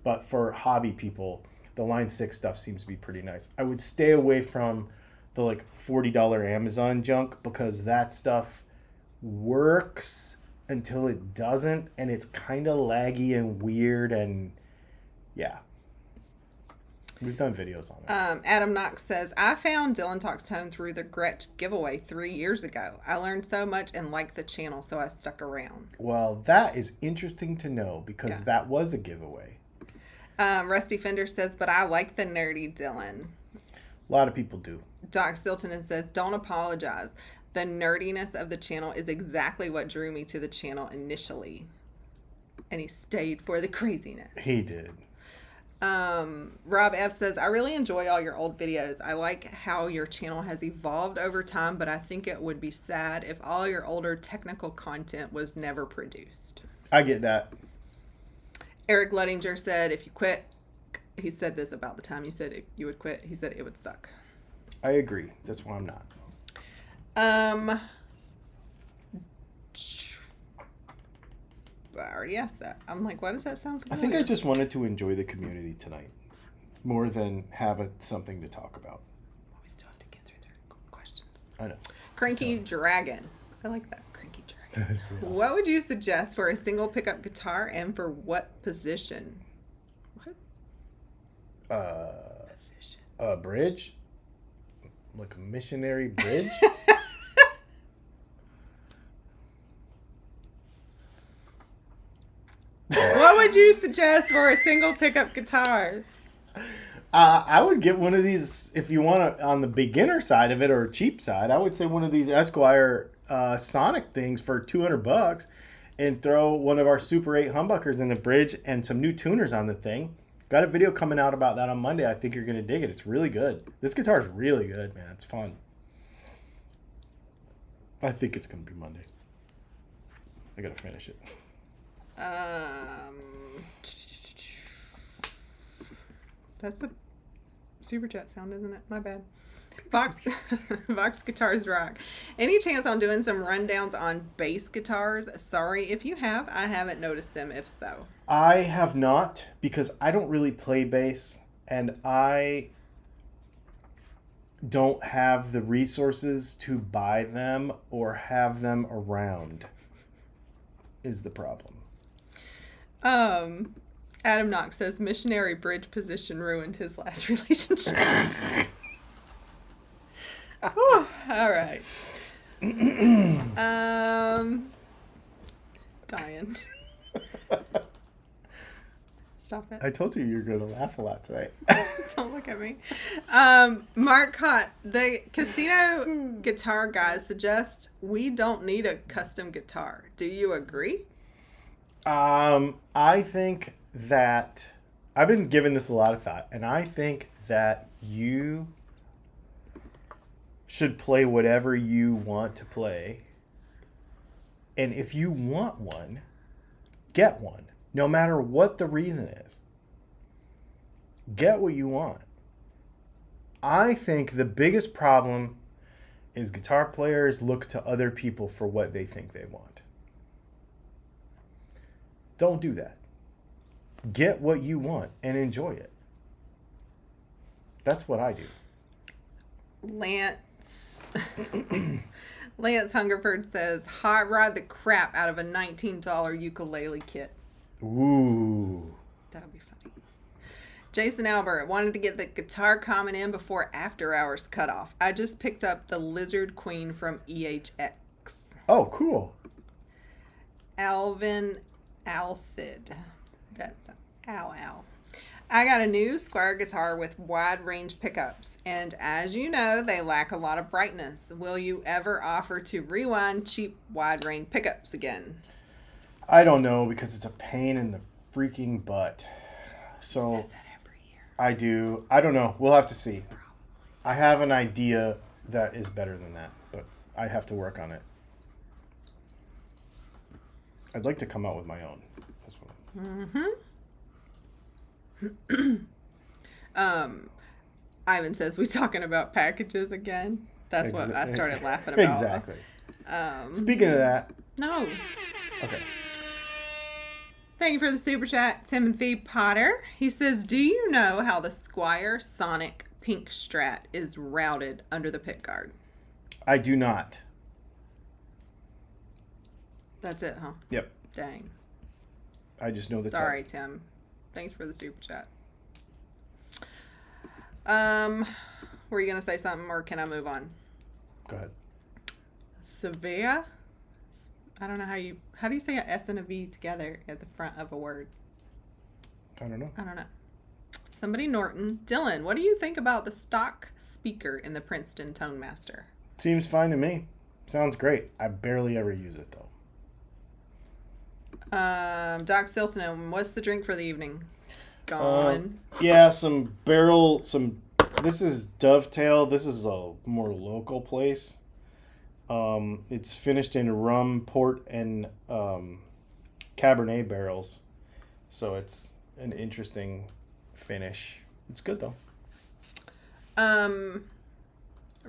But for hobby people, the Line 6 stuff seems to be pretty nice. I would stay away from the like $40 Amazon junk, because that stuff works until it doesn't, and it's kind of laggy and weird, and yeah. We've done videos on it. Adam Knox says, I found Dylan Talks Tone through the Gretsch giveaway 3 years ago. I learned so much and liked the channel, so I stuck around. Well, that is interesting to know, because that was a giveaway. Rusty Fender says, but I like the nerdy Dylan. A lot of people do. Doc Stilton says, don't apologize. The nerdiness of the channel is exactly what drew me to the channel initially. And he stayed for the craziness. He did. Rob F says, I really enjoy all your old videos. I like how your channel has evolved over time, but I think it would be sad if all your older technical content was never produced. I get that. Eric Luddinger said, if you quit, he said this about the time you said if you would quit, he said it would suck. I agree. That's why I'm not. I already asked that. I'm like, why does that sound familiar? I think I just wanted to enjoy the community tonight more than have something to talk about. We still have to get through their questions. I know. Cranky Dragon. I like that. Cranky Dragon. Awesome. What would you suggest for a single pickup guitar, and for what position? What? Position. A bridge? Like a missionary bridge? What would you suggest for a single pickup guitar? I would get one of these, if you want to, on the beginner side of it or cheap side, I would say one of these Esquire Sonic things for $200, and throw one of our Super 8 humbuckers in the bridge and some new tuners on the thing. Got a video coming out about that on Monday. I think you're going to dig it. It's really good. This guitar is really good, man. It's fun. I think it's going to be Monday. I got to finish it. That's a super chat sound, isn't it? My bad. Vox Guitars Rock. Any chance on doing some rundowns on bass guitars? Sorry if you have. I haven't noticed them, if so. I have not, because I don't really play bass, and I don't have the resources to buy them or have them around, is the problem. Adam Knox says missionary bridge position ruined his last relationship. Whew, all right. Dying. Stop it. I told you you're going to laugh a lot tonight. Don't look at me. Mark Hott, the casino guitar guys suggest we don't need a custom guitar. Do you agree? I think that I've been giving this a lot of thought, and I think that you should play whatever you want to play. And if you want one, get one, no matter what the reason is. Get what you want. I think the biggest problem is guitar players look to other people for what they think they want. Don't do that. Get what you want and enjoy it. That's what I do. Lance Hungerford says, hot rod the crap out of a $19 ukulele kit. Ooh. That would be funny. Jason Albert wanted to get the guitar comment in before after hours cut off. I just picked up the Lizard Queen from EHX. Oh, cool. Alvin Alcid. That's Al. I got a new Squire guitar with wide range pickups, and as you know, they lack a lot of brightness. Will you ever offer to rewind cheap wide range pickups again? I don't know, because it's a pain in the freaking butt. So He says that every year. I do. I don't know. We'll have to see. I have an idea that is better than that, but I have to work on it. I'd like to come out with my own. That's what. Ivan says, we talking about packages again? That's what I started laughing about. Exactly. Speaking of that. No. Okay. Thank you for the super chat, Timothy Potter. He says, do you know how the Squire Sonic Pink Strat is routed under the pick guard? I do not. That's it, huh? Yep. Dang. I just know the Sorry, Tim. Thanks for the super chat. Were you going to say something, or can I move on? Go ahead. Sevilla? I don't know how do you say an S and a V together at the front of a word? I don't know. Somebody Norton. Dylan, what do you think about the stock speaker in the Princeton Tone Master? Seems fine to me. Sounds great. I barely ever use it, though. Doc Silson, what's the drink for the evening? Gone. Yeah, this is Dovetail. This is a more local place. It's finished in rum, port, and Cabernet barrels. So it's an interesting finish. It's good, though.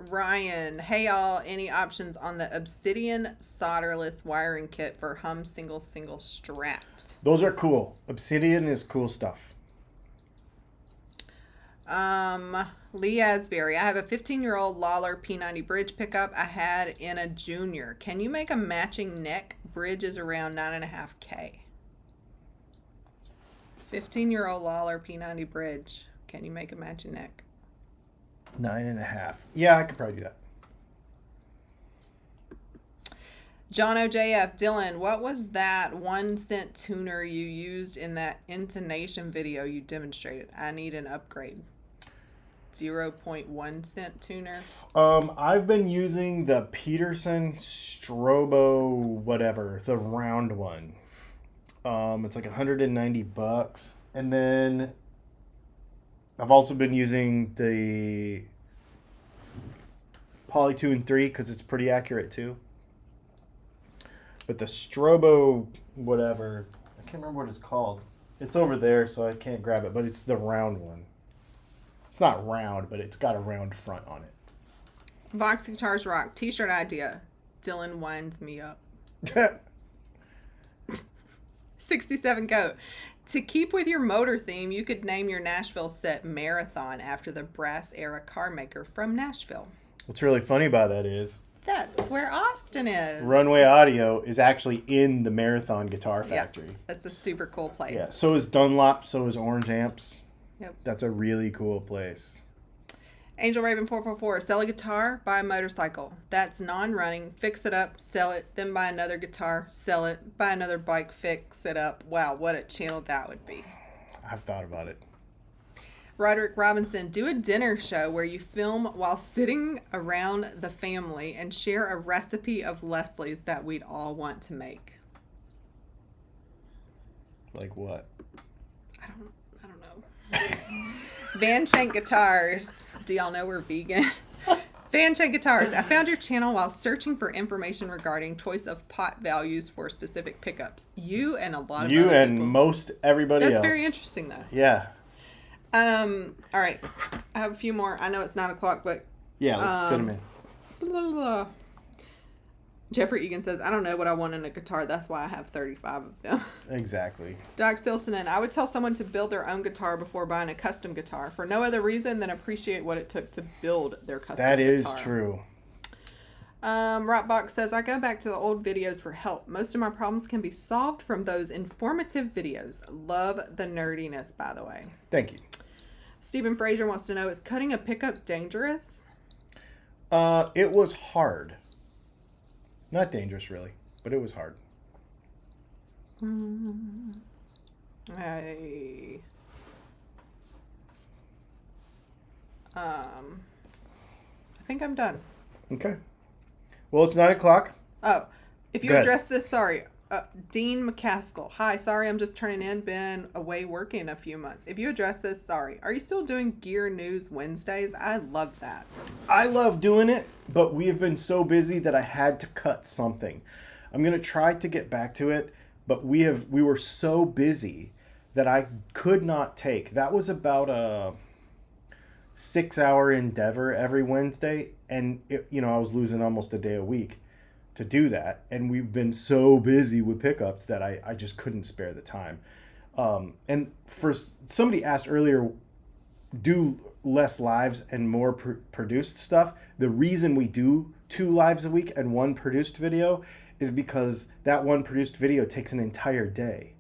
Ryan, hey y'all, any options on the Obsidian solderless wiring kit for Hum single Strat? Those are cool. Obsidian is cool stuff. Lee Asbury, I have a 15-year-old Lawler P90 bridge pickup I had in a junior. Can you make a matching neck? Bridge is around $9.5K. 15-year-old Lawler P90 bridge. Can you make a matching neck? 9.5. Yeah, I could probably do that. John OJF, Dylan, what was that 1 cent tuner you used in that intonation video you demonstrated? I need an upgrade. 0.1 cent tuner. I've been using the Peterson Strobo whatever, the round one. It's like $190, and then I've also been using the Polytune 3 because it's pretty accurate too. But the Strobo whatever, I can't remember what it's called. It's over there, so I can't grab it, but it's the round one. It's not round, but it's got a round front on it. Vox Guitars Rock t-shirt idea. Dylan winds me up. 67 Goat. To keep with your motor theme, you could name your Nashville set Marathon after the brass era car maker from Nashville. What's really funny about that is That's where Austin is. Runway Audio is actually in the Marathon Guitar Factory. Yep. That's a super cool place. Yeah, so is Dunlop, so is Orange Amps. Yep. That's a really cool place. Angel Raven 444, sell a guitar, buy a motorcycle. That's non-running. Fix it up, sell it, then buy another guitar, sell it, buy another bike, fix it up. Wow, what a channel that would be. I've thought about it. Roderick Robinson, do a dinner show where you film while sitting around the family and share a recipe of Leslie's that we'd all want to make. Like what? I don't know. Van Shank Guitars. Do y'all know we're vegan? Van Shank Guitars. I found your channel while searching for information regarding choice of pot values for specific pickups. You and a lot of you other and people. Most everybody That's else. very interesting though. Yeah. All right. I have a few more. I know it's 9 o'clock, but Yeah, let's fit them in. blah, blah, blah. Jeffrey Egan says, I don't know what I want in a guitar. That's why I have 35 of them. Exactly. Doc Stilsonen, I would tell someone to build their own guitar before buying a custom guitar for no other reason than appreciate what it took to build their custom guitar. That is true. Rockbox says, I go back to the old videos for help. Most of my problems can be solved from those informative videos. Love the nerdiness, by the way. Thank you. Stephen Fraser wants to know, is cutting a pickup dangerous? It was hard. Not dangerous, really, but it was hard. I think I'm done. Okay. Well, it's 9 o'clock. Oh, if you address this, sorry. Dean McCaskill. Hi, sorry, I'm just turning in. Been away working a few months. If you address this, sorry. Are you still doing Gear News Wednesdays? I love that. I love doing it, but we have been so busy that I had to cut something. I'm going to try to get back to it, but we were so busy that I could not take. That was about a 6-hour endeavor every Wednesday, and I was losing almost a day a week to do that, and we've been so busy with pickups that I just couldn't spare the time. And for somebody asked earlier, do less lives and more produced stuff. The reason we do 2 lives a week and 1 produced video is because that 1 produced video takes an entire day.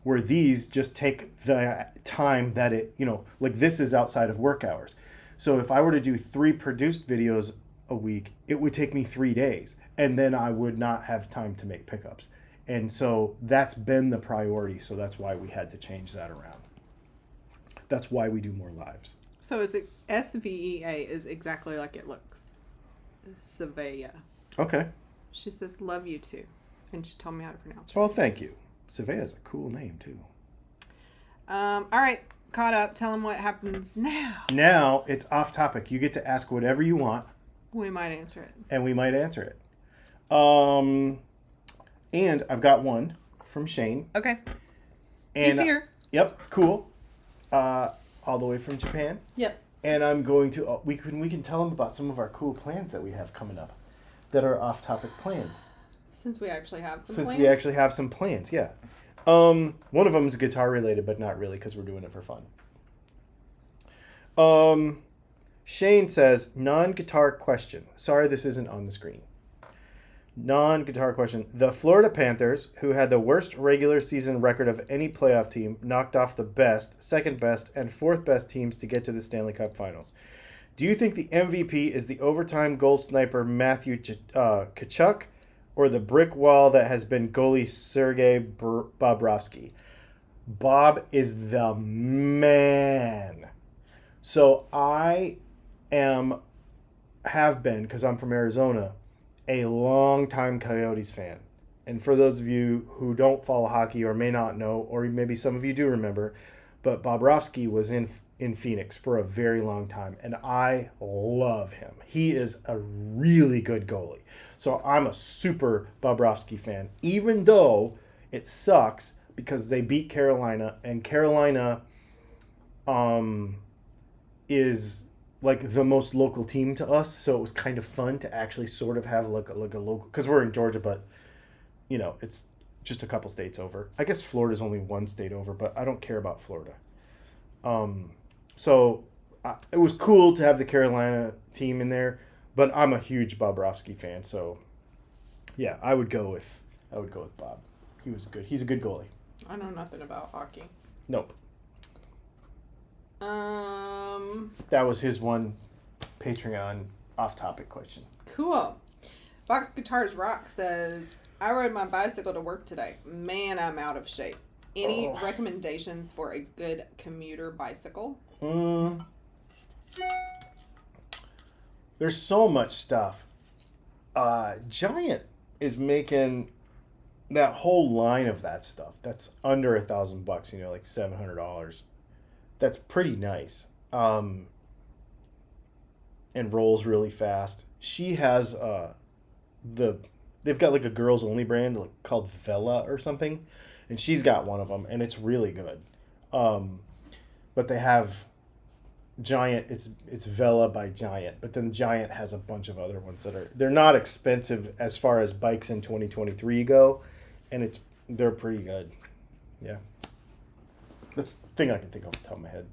Where these just take the time that it, like this is outside of work hours. So if I were to do 3 produced videos a week, it would take me 3 days, and then I would not have time to make pickups. And so that's been the priority. So that's why we had to change that around. That's why we do more lives. So is it SVEA is exactly like it looks. Savea. Okay. She says, love you too. And she told me how to pronounce it. Well, thank you. Savea is a cool name too. All right. Caught up. Tell them what happens now. Now it's off topic. You get to ask whatever you want. We might answer it. And we might answer it. And I've got one from Shane. Okay. And, he's here. Yep. Cool. All the way from Japan. Yep. And I'm going to, we can tell him about some of our cool plans that we have coming up that are off-topic plans. Since we actually have some plans, yeah. One of them is guitar related, but not really because we're doing it for fun. Shane says, non-guitar question. Sorry, this isn't on the screen. Non-guitar question. The Florida Panthers, who had the worst regular season record of any playoff team, knocked off the best, second best, and fourth best teams to get to the Stanley Cup Finals. Do you think the MVP is the overtime goal sniper Matthew Tkachuk or the brick wall that has been goalie Sergei Bobrovsky? Bob is the man. So I have been, because I'm from Arizona, a long-time Coyotes fan. And for those of you who don't follow hockey or may not know, or maybe some of you do remember, but Bobrovsky was in Phoenix for a very long time, and I love him. He is a really good goalie. So I'm a super Bobrovsky fan, even though it sucks because they beat Carolina, and Carolina is like the most local team to us, so it was kind of fun to actually sort of have like a local, because we're in Georgia, but it's just a couple states over. I guess Florida's only 1 state over, but I don't care about Florida. So it was cool to have the Carolina team in there, but I'm a huge Bobrovsky fan, so yeah, I would go with Bob. He was good. He's a good goalie. I know nothing about hockey. Nope. That was his one Patreon off-topic question. Cool. Fox Guitars Rock says, I rode my bicycle to work today. Man, I'm out of shape. Any recommendations for a good commuter bicycle? There's so much stuff. Giant is making that whole line of that stuff. That's under $1,000, like $700. That's pretty nice. And rolls really fast. She has they've got like a girls only brand called Vela or something, and she's got one of them, and it's really good. But they have Giant. It's Vela by Giant, but then Giant has a bunch of other ones they're not expensive as far as bikes in 2023 go, and they're pretty good. Yeah, that's the thing I can think off the top of my head.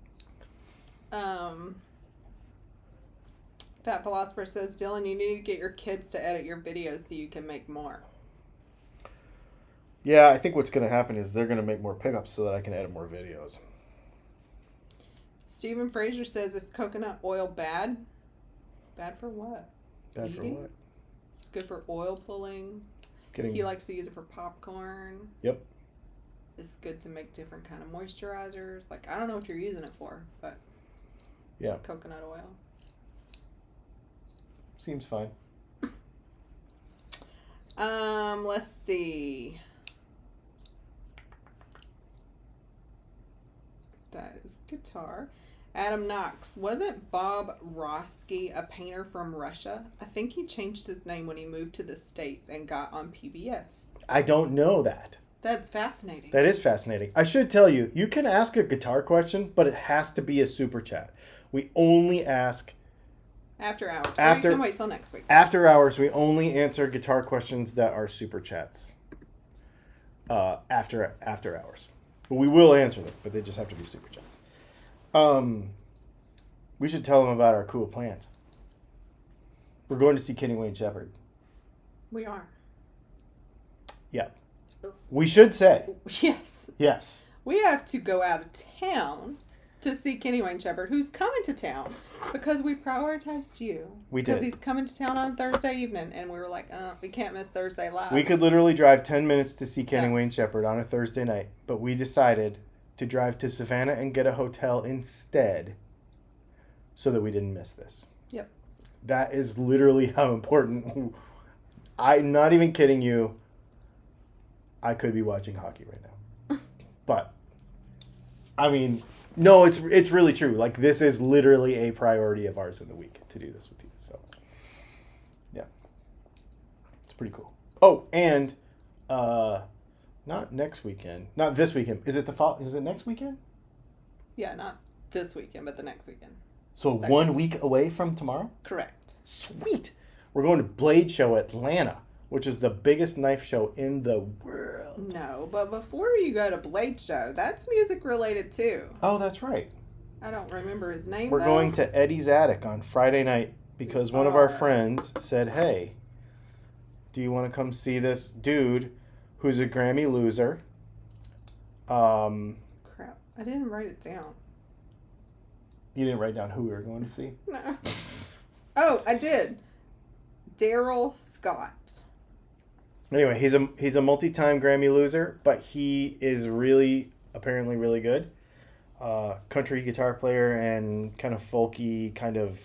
Fat Philosopher says, Dylan, you need to get your kids to edit your videos so you can make more. Yeah, I think what's going to happen is they're going to make more pickups so that I can edit more videos. Stephen Fraser says, is coconut oil bad? Bad for what? Bad Eating? for what? It's good for oil pulling. He likes to use it for popcorn. Yep. It's good to make different kind of moisturizers. Like, I don't know what you're using it for, but yeah, coconut oil. Seems fine. Let's see. That is guitar. Adam Knox. Wasn't Bob Roski a painter from Russia? I think he changed his name when he moved to the States and got on PBS. I don't know that. That's fascinating. That is fascinating. I should tell you, you can ask a guitar question, but it has to be a super chat. We only ask after hours. Or you can wait till next week. After hours, we only answer guitar questions that are super chats. After hours. But we will answer them, but they just have to be super chats. We should tell them about our cool plans. We're going to see Kenny Wayne Shepherd. We are. Yeah. We should say. Yes. Yes. We have to go out of town to see Kenny Wayne Shepherd, who's coming to town, because we prioritized you. We did. Because he's coming to town on Thursday evening, and we were like, we can't miss Thursday Live. We could literally drive 10 minutes to see Kenny Wayne Shepherd on a Thursday night, but we decided to drive to Savannah and get a hotel instead so that we didn't miss this. Yep. That is literally how important. I'm not even kidding you. I could be watching hockey right now. But, I mean, no, it's really true. Like, this is literally a priority of ours in the week to do this with you. So, yeah. It's pretty cool. Oh, and not next weekend. Not this weekend. Is it next weekend? Yeah, not this weekend, but the next weekend. So 1 week away from tomorrow? Correct. Sweet. We're going to Blade Show Atlanta, which is the biggest knife show in the world. No, but before you go to Blade Show, that's music related too. Oh, that's right. I don't remember his name. We're going to Eddie's Attic on Friday night because one of our friends said, hey, do you want to come see this dude who's a Grammy loser? Crap. I didn't write it down. You didn't write down who we were going to see? No. Oh, I did. Daryl Scott. Anyway, he's a multi-time Grammy loser, but he is apparently really good. Country guitar player and kind of folky, kind of,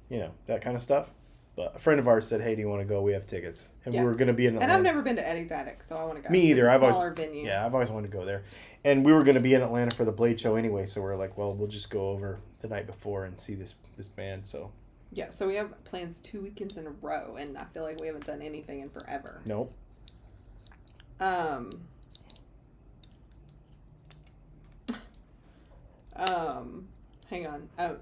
that kind of stuff. But a friend of ours said, hey, do you want to go? We have tickets. And we were going to be in Atlanta. And I've never been to Eddie's Attic, so I want to go. Me either. It's a smaller venue. Yeah, I've always wanted to go there. And we were going to be in Atlanta for the Blade Show anyway, so we're like, well, we'll just go over the night before and see this band, so... Yeah, so we have plans 2 weekends in a row, and I feel like we haven't done anything in forever. Nope. Hang on. Oh,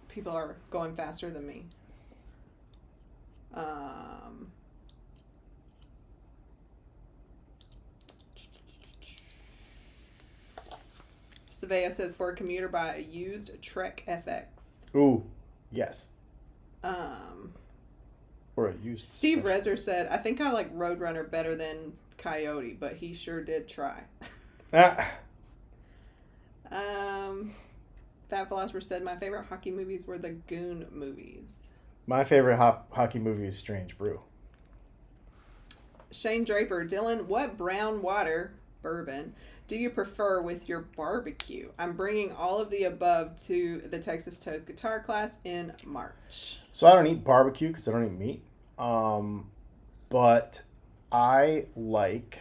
people are going faster than me. Savea says, for a commuter, buy a used Trek FX. Ooh, yes. Or a used. Steve Rezer said, I think I like Roadrunner better than Coyote, but he sure did try. Fat Philosopher said, my favorite hockey movies were the Goon movies. My favorite hockey movie is Strange Brew. Shane Draper, Dylan, what brown water, bourbon, do you prefer with your barbecue? I'm bringing all of the above to the Texas Toast guitar class in March. So I don't eat barbecue because I don't eat meat. But I like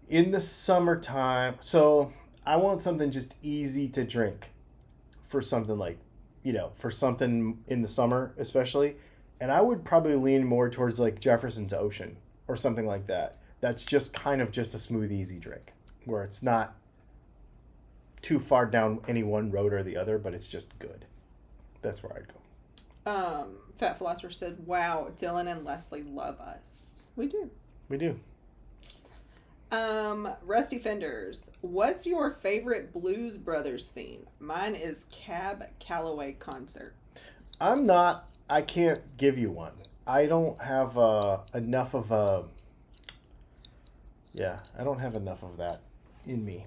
in the summertime. So I want something just easy to drink for something like, for something in the summer, especially. And I would probably lean more towards like Jefferson's Ocean or something like that. That's just kind of just a smooth, easy drink where it's not too far down any one road or the other, but it's just good. That's where I'd go. Fat Philosopher said, wow, Dylan and Leslie love us. We do. We do. Rusty Fenders, what's your favorite Blues Brothers scene? Mine is Cab Calloway concert. I can't give you one. I don't have enough of I don't have enough of that in me.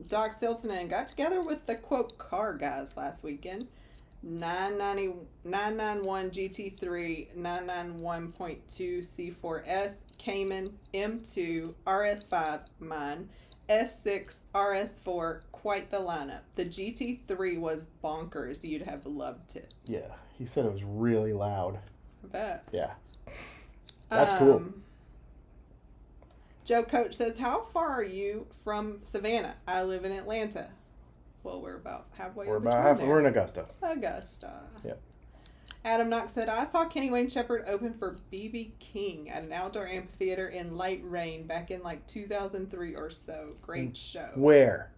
Doc Silton and got together with the quote car guys last weekend. 991 GT3, 991.2 C4S, Cayman, M2, RS5, mine, S6, RS4, quite the lineup. The GT3 was bonkers. You'd have loved it. Yeah, he said it was really loud. I bet. Yeah. That's cool. Joe Coach says, how far are you from Savannah? I live in Atlanta. Well, we're about halfway. We're in Augusta. Yep. Adam Knox said, I saw Kenny Wayne Shepherd open for B.B. King at an outdoor amphitheater in light rain back in like 2003 or so. Great show. Where?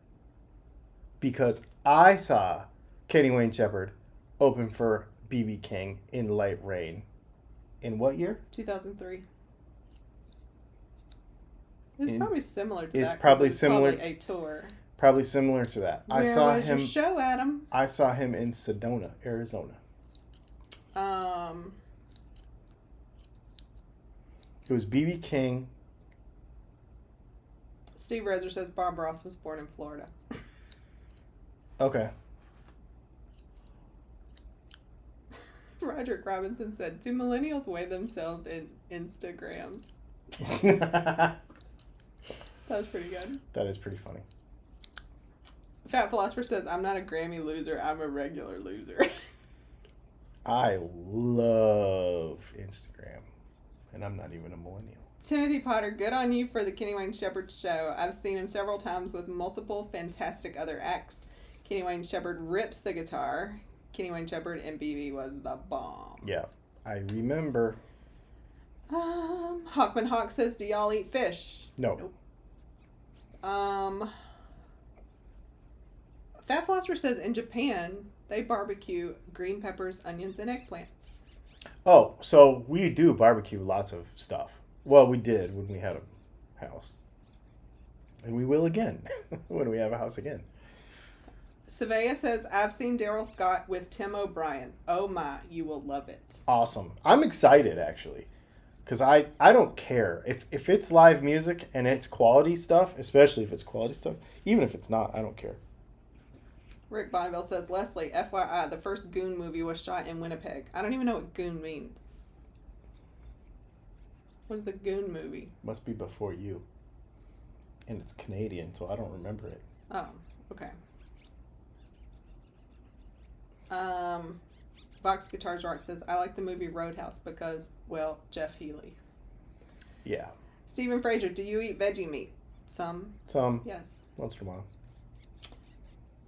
Because I saw Kenny Wayne Shepherd open for B.B. King in light rain. In what year? 2003. It's probably similar to that. It's probably similar. Probably a tour. Probably similar to that. Where was your show, Adam? I saw him in Sedona, Arizona. It was B.B. King. Steve Roser says Bob Ross was born in Florida. Okay. Roderick Robinson said, do millennials weigh themselves in Instagrams? That was pretty good. That is pretty funny. Fat Philosopher says, I'm not a Grammy loser, I'm a regular loser. I love Instagram, and I'm not even a millennial. Timothy Potter, good on you for the Kenny Wayne Shepherd show. I've seen him several times with multiple fantastic other acts. Kenny Wayne Shepherd rips the guitar. Kenny Wayne Shepherd and BB was the bomb. Yeah, I remember. Hawkman Hawk says, do y'all eat fish? No. Nope. Fat Philosopher says, in Japan, they barbecue green peppers, onions, and eggplants. Oh, so we do barbecue lots of stuff. Well, we did when we had a house. And we will again when we have a house again. Savea says, I've seen Daryl Scott with Tim O'Brien. Oh my, you will love it. Awesome. I'm excited, actually. Because I don't care. If it's live music and it's quality stuff, especially if it's quality stuff, even if it's not, I don't care. Rick Bonneville says, Leslie, FYI, the first Goon movie was shot in Winnipeg. I don't even know what Goon means. What is a Goon movie? Must be before you. And it's Canadian, so I don't remember it. Oh, okay. Vox Guitars Rock says, I like the movie Roadhouse because, well, Jeff Healey. Yeah. Stephen Fraser, do you eat veggie meat? Some. Yes. Once in a while.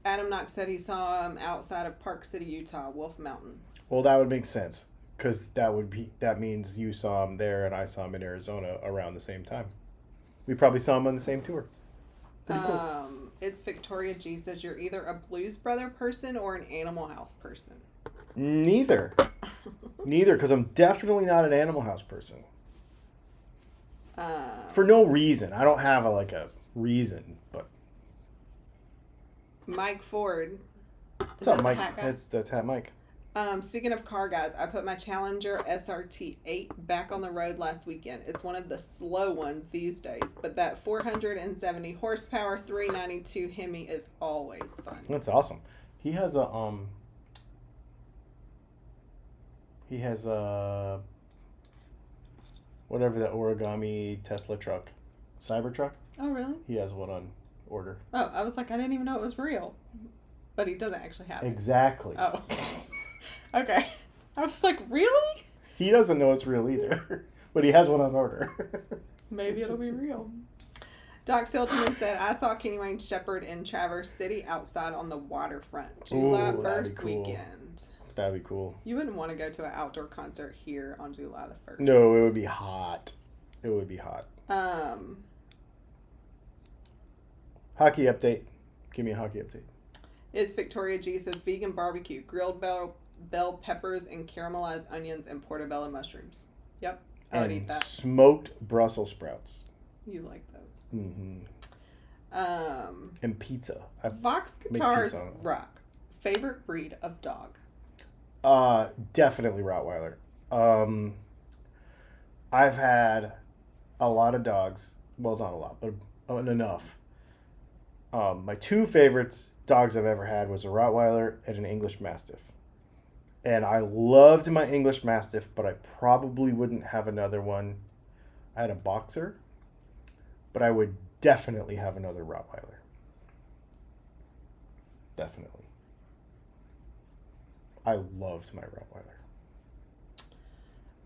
Adam Knox said he saw him outside of Park City, Utah, Wolf Mountain. Well, that would make sense. Because that means you saw him there and I saw him in Arizona around the same time. We probably saw him on the same tour. Pretty cool. It's Victoria G says you're either a Blues Brother person or an Animal House person. Neither, because I'm definitely not an Animal House person. For no reason. I don't have a reason, but. Mike Ford. What's up, Mike? That's Hat Mike. Speaking of car guys, I put my Challenger SRT 8 back on the road last weekend. It's one of the slow ones these days, but that 470 horsepower 392 Hemi is always fun. That's awesome. He has a whatever that origami Tesla truck, Cybertruck. Oh, really? He has one on order. Oh, I was like, I didn't even know it was real, but he doesn't actually have it. Exactly. Oh. Okay. I was like, really? He doesn't know it's real either, but he has one on order. Maybe it'll be real. Doc Silterman said, I saw Kenny Wayne Shepherd in Traverse City outside on the waterfront. July 1st weekend. That'd be cool. You wouldn't want to go to an outdoor concert here on July the 1st. No, it would be hot. It would be hot. Hockey update. Give me a hockey update. It's Victoria G says vegan barbecue, grilled bell peppers and caramelized onions and portobello mushrooms. Yep, I would eat that. Smoked Brussels sprouts. You like those. Mm-hmm. And pizza. Vox Guitars Rock. Favorite breed of dog? Definitely Rottweiler. I've had a lot of dogs. Well, not a lot, but enough. My two favorites dogs I've ever had was a Rottweiler and an English Mastiff. And I loved my English Mastiff, but I probably wouldn't have another one. I had a Boxer, but I would definitely have another Rottweiler. Definitely. I loved my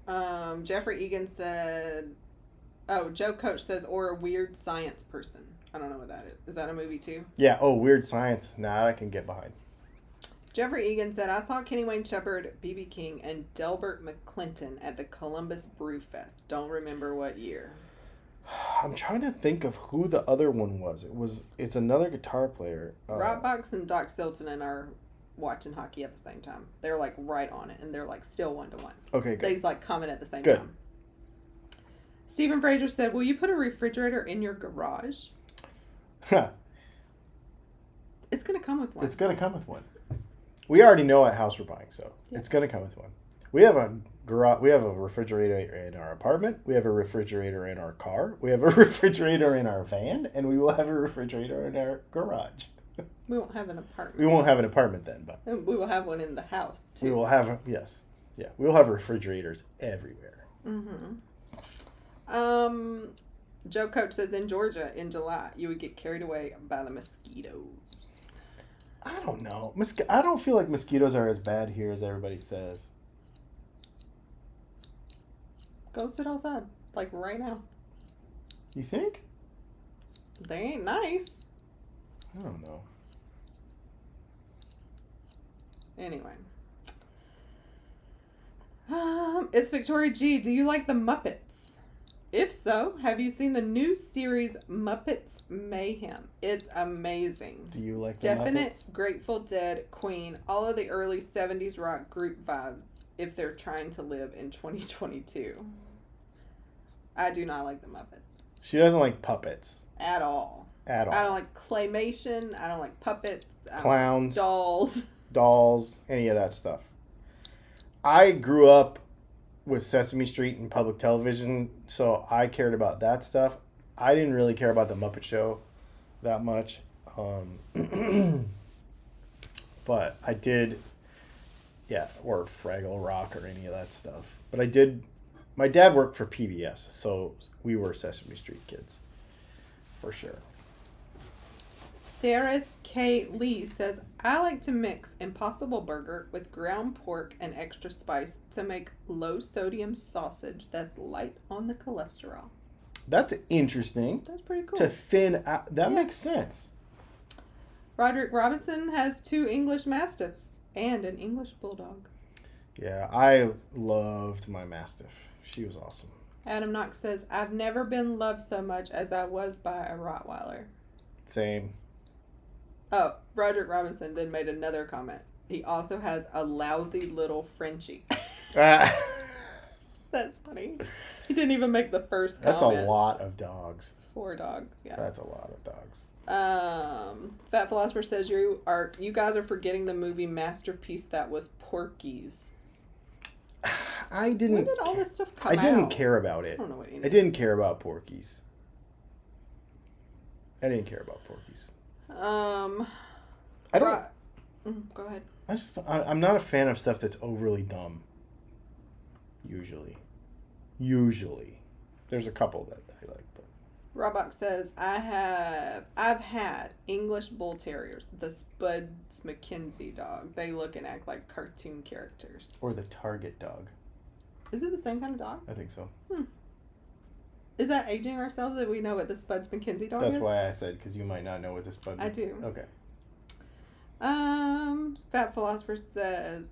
Rottweiler. Jeffrey Egan said, Joe Coach says, or a weird science person. I don't know what that is. Is that a movie too? Yeah. Oh, Weird Science. Nah, I can get behind. Jeffrey Egan said, I saw Kenny Wayne Shepherd, B.B. King, and Delbert McClinton at the Columbus Brew Fest. Don't remember what year. I'm trying to think of who the other one was. It's another guitar player. Rockbox and Doc Stiltonen are watching hockey at the same time. They're like right on it, and they're like still 1-1. Okay, good. They like comment at the same good. time. Stephen Fraser said, will you put a refrigerator in your garage? It's going to come with one. It's going to come with one. We already know what house we're buying, so it's going to come with one. We have a garage. We have a refrigerator in our apartment. We have a refrigerator in our car. We have a refrigerator in our van, and we will have a refrigerator in our garage. We won't have an apartment. We won't have an apartment then, but we will have one in the house too. We will have we will have refrigerators everywhere. Mm-hmm. Joe Coach says in Georgia in July you would get carried away by the mosquitoes. I don't know. I don't feel like mosquitoes are as bad here as everybody says. Go sit outside, like right now. You think? They ain't nice. I don't know. Anyway. It's Victoria G. Do you like the Muppets? If so, have you seen the new series Muppets Mayhem? It's amazing. Do you like the Definite Muppets? Grateful Dead, Queen, all of the early 70s rock group vibes if they're trying to live in 2022. I do not like the Muppets. She doesn't like puppets. At all. At all. I don't like claymation. I don't like puppets. Clowns. Dolls. Dolls. Any of that stuff. I grew up with Sesame Street and public television, so I cared about that stuff. I didn't really care about the Muppet Show that much. But I did, or Fraggle Rock or any of that stuff. But I did, my dad worked for PBS, so we were Sesame Street kids, for sure. Saris K. Lee says, I like to mix Impossible Burger with ground pork and extra spice to make low sodium sausage that's light on the cholesterol. That's interesting. That's pretty cool. To thin out, that makes sense. Roderick Robinson has 2 English Mastiffs and an English Bulldog. Yeah, I loved my Mastiff. She was awesome. Adam Knox says, I've never been loved so much as I was by a Rottweiler. Same. Oh, Roderick Robinson then made another comment. He also has a lousy little Frenchie. That's funny. He didn't even make the first comment. That's a lot of dogs. 4 dogs, yeah. That's a lot of dogs. Fat Philosopher says you guys are forgetting the movie masterpiece that was Porky's. I didn't. When did all this stuff come out? I didn't care about it. I don't know what it is. I didn't care about Porky's. I didn't care about Porky's. I don't. Go ahead. I'm not a fan of stuff that's overly dumb. Usually, there's a couple that I like, but. Robach says I've had English Bull Terriers, the Spuds McKenzie dog. They look and act like cartoon characters. Or the Target dog. Is it the same kind of dog? I think so. Is that aging ourselves that we know what the Spuds McKenzie dog is? That's why I said, because you might not know what the Spud. I do. Okay. Fat Philosopher says,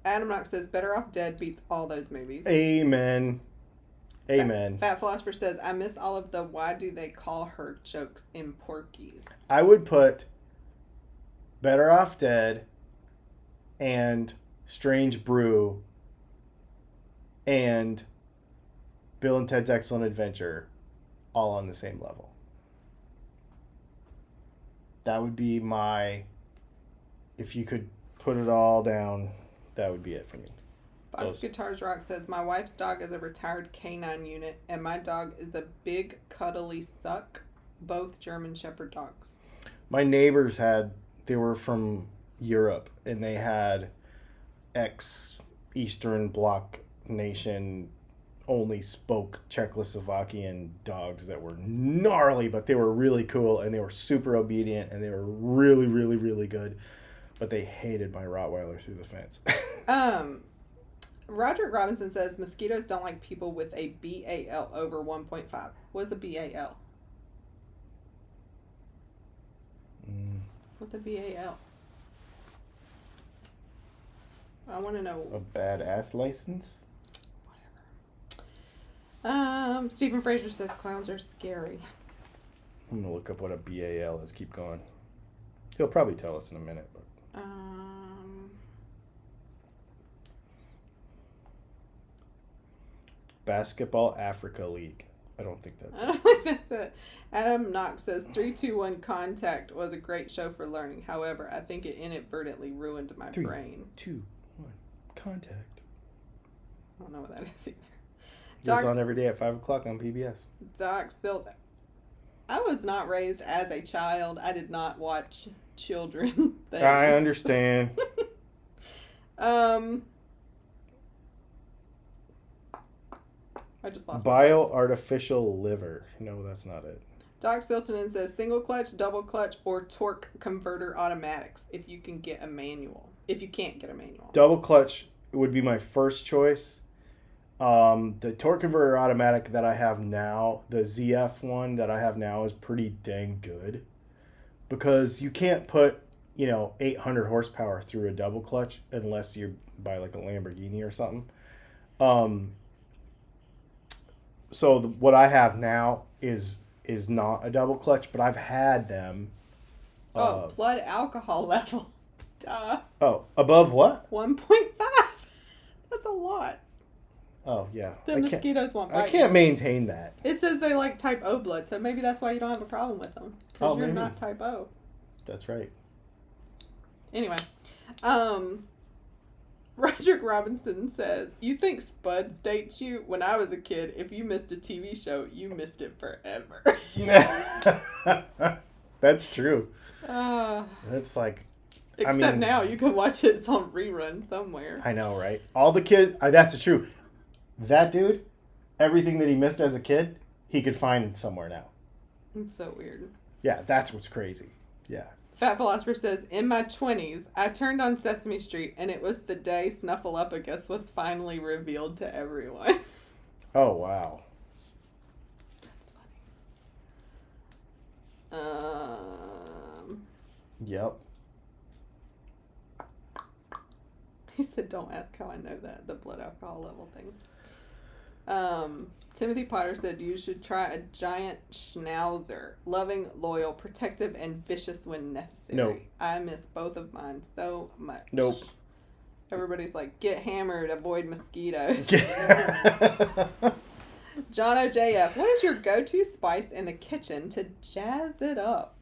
Adam Knox says, Better Off Dead beats all those movies. Amen. Amen. Fat Philosopher says, I miss all of the why do they call her jokes in Porky's. I would put Better Off Dead and Strange Brew and Bill and Ted's Excellent Adventure all on the same level. That would be my... If you could put it all down, that would be it for me. Box Guitars Rock says, my wife's dog is a retired canine unit, and my dog is a big, cuddly suck, both German Shepherd dogs. My neighbors they were from Europe, and they had ex-Eastern Bloc nation only spoke Czechoslovakian dogs that were gnarly, but they were really cool, and they were super obedient, and they were really, really, really good. But they hated my Rottweiler through the fence. Roderick Robinson says, mosquitoes don't like people with a BAL over 1.5. What's a BAL? What's a BAL? I want to know. A badass license? Whatever. Stephen Fraser says, clowns are scary. I'm going to look up what a BAL is. Keep going. He'll probably tell us in a minute. But... Basketball Africa League. I don't think that's I don't think that's it. Adam Knox says 3-2-1 Contact was a great show for learning. However, I think it inadvertently ruined my brain. 3, 2, 1 Contact. I don't know what that is either. It was on every day at 5 o'clock on PBS. Doc Silt. I was not raised as a child. I did not watch children things. I understand. I just lost my place. Bioartificial liver. No, that's not it. Doc Stiltonen says single clutch, double clutch, or torque converter automatics if you can get a manual. If you can't get a manual. Double clutch would be my first choice. The torque converter automatic that I have now, the ZF one that I have now, is pretty dang good. Because you can't put, 800 horsepower through a double clutch unless you buy like a Lamborghini or something. So what I have now is not a double clutch, but I've had them. Blood alcohol level. Duh. Oh, above what? 1.5. That's a lot. Oh, yeah. The mosquitoes won't bite you. I can't maintain that. It says they like type O blood, so maybe that's why you don't have a problem with them. Because you're not type O. That's right. Anyway. Roderick Robinson says, you think Spuds dates you? When I was a kid, if you missed a TV show, you missed it forever. That's true. That's like... Except now, you can watch it on rerun somewhere. I know, right? All the kids... that's true. That dude, everything that he missed as a kid, he could find somewhere now. It's so weird. Yeah, that's what's crazy. Yeah. Fat Philosopher says, in my 20s, I turned on Sesame Street, and it was the day Snuffleupagus was finally revealed to everyone. Oh, wow. That's funny. Yep. He said, don't ask how I know that, the blood alcohol level thing. Timothy Potter said, you should try a giant schnauzer. Loving, loyal, protective, and vicious when necessary. Nope. I miss both of mine so much. Nope. Everybody's like, get hammered, avoid mosquitoes. John OJF, what is your go-to spice in the kitchen to jazz it up?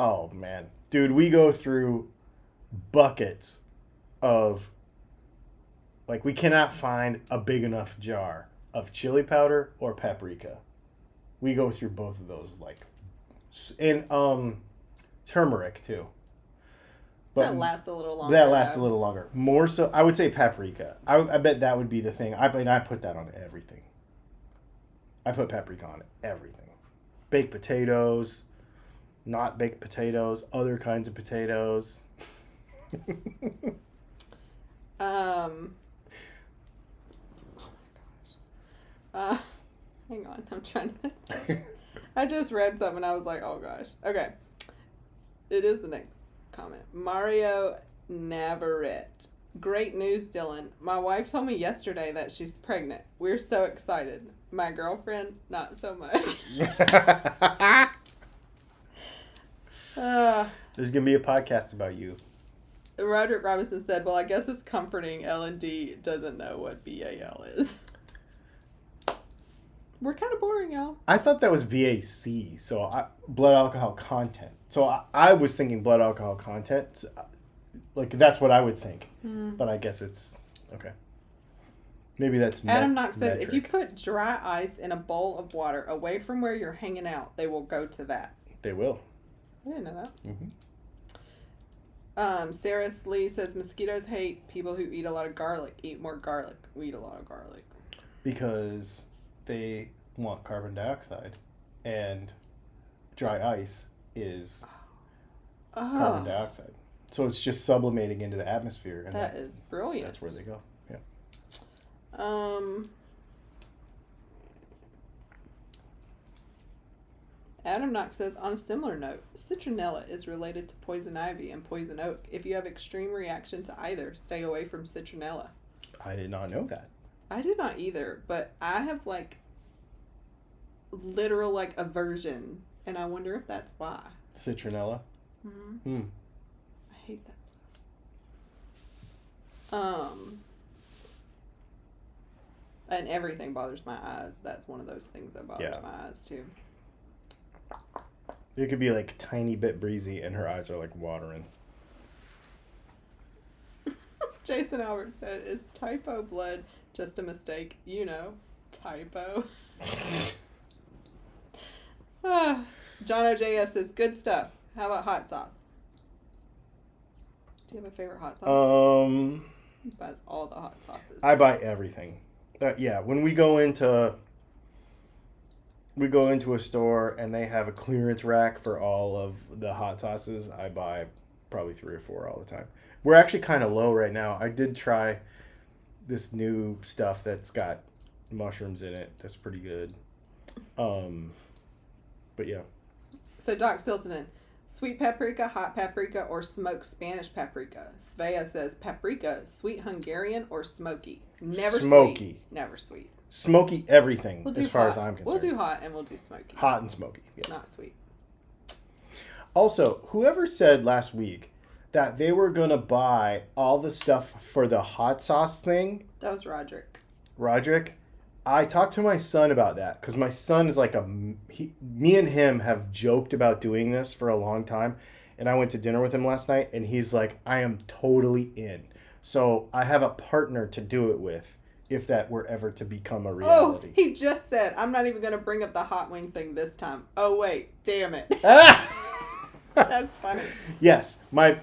Oh, man. Dude, we go through buckets of... Like, we cannot find a big enough jar of chili powder or paprika. We go through both of those, like... And, turmeric, too. But that lasts a little longer. That lasts a little longer. More so, I would say paprika. I bet that would be the thing. I put that on everything. I put paprika on everything. Baked potatoes, not baked potatoes, other kinds of potatoes. Hang on, I'm trying to... I just read something and I was like, oh gosh. Okay. It is the next comment. Mario Navarrete. Great news, Dylan. My wife told me yesterday that she's pregnant. We're so excited. My girlfriend, not so much. There's going to be a podcast about you. Roderick Robinson said, well, I guess it's comforting L&D doesn't know what BAL is. We're kind of boring, y'all. I thought that was BAC, so blood alcohol content. So I was thinking blood alcohol content. Like, that's what I would think. But I guess it's... Okay. Maybe that's Adam Knox says, metric. if you put dry ice in a bowl of water away from where you're hanging out, they will go to that. They will. I didn't know that. Mm-hmm. Sarah Lee says, mosquitoes hate people who eat a lot of garlic. Eat more garlic. We eat a lot of garlic. Because they want carbon dioxide, and dry ice is carbon dioxide. So it's just sublimating into the atmosphere. And that is brilliant. That's where they go. Yeah. Adam Knox says, on a similar note, citronella is related to poison ivy and poison oak. If you have extreme reaction to either, stay away from citronella. I did not know that. I did not either, but I have literal aversion, and I wonder if that's why. Citronella? Mm-hmm. I hate that stuff. And everything bothers my eyes. That's one of those things that bothers my eyes too. It could be like tiny bit breezy and her eyes are like watering. Jason Albert said, is typo blood just a mistake? You know, typo. John OJF says, good stuff. How about hot sauce? Do you have a favorite hot sauce? He buys all the hot sauces. I buy everything. Yeah, when we go into a store and they have a clearance rack for all of the hot sauces, I buy probably 3 or 4 all the time. We're actually kind of low right now. I did try this new stuff that's got mushrooms in it. That's pretty good. But yeah. So Doc Stilsonen, sweet paprika, hot paprika, or smoked Spanish paprika? Svea says paprika, sweet Hungarian or smoky? Never smoky. Sweet. Never sweet. Smoky everything, We'll as far as I'm concerned. We'll do hot and we'll do smoky. Hot and smoky. Yeah. Not sweet. Also, whoever said last week that they were going to buy all the stuff for the hot sauce thing. That was Roderick. Roderick, I talked to my son about that because my son is like me and him have joked about doing this for a long time. And I went to dinner with him last night and he's like, I am totally in. So I have a partner to do it with if that were ever to become a reality. Oh, he just said, I'm not even going to bring up the hot wing thing this time. Oh, wait. Damn it. That's funny. Yes. My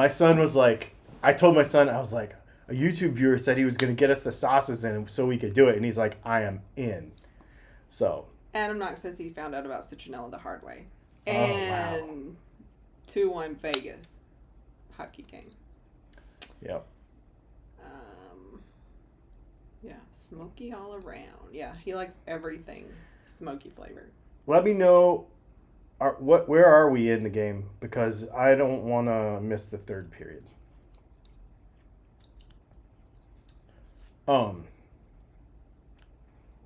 son was like, I told my son, I was like, a YouTube viewer said he was going to get us the sauces in so we could do it. And he's like, I am in. So. Adam Knox says he found out about citronella the hard way. And 2-1 Vegas hockey game. Yep. Yeah, smoky all around. Yeah, he likes everything smoky flavored. Let me know where are we in the game because I don't want to miss the third period. No,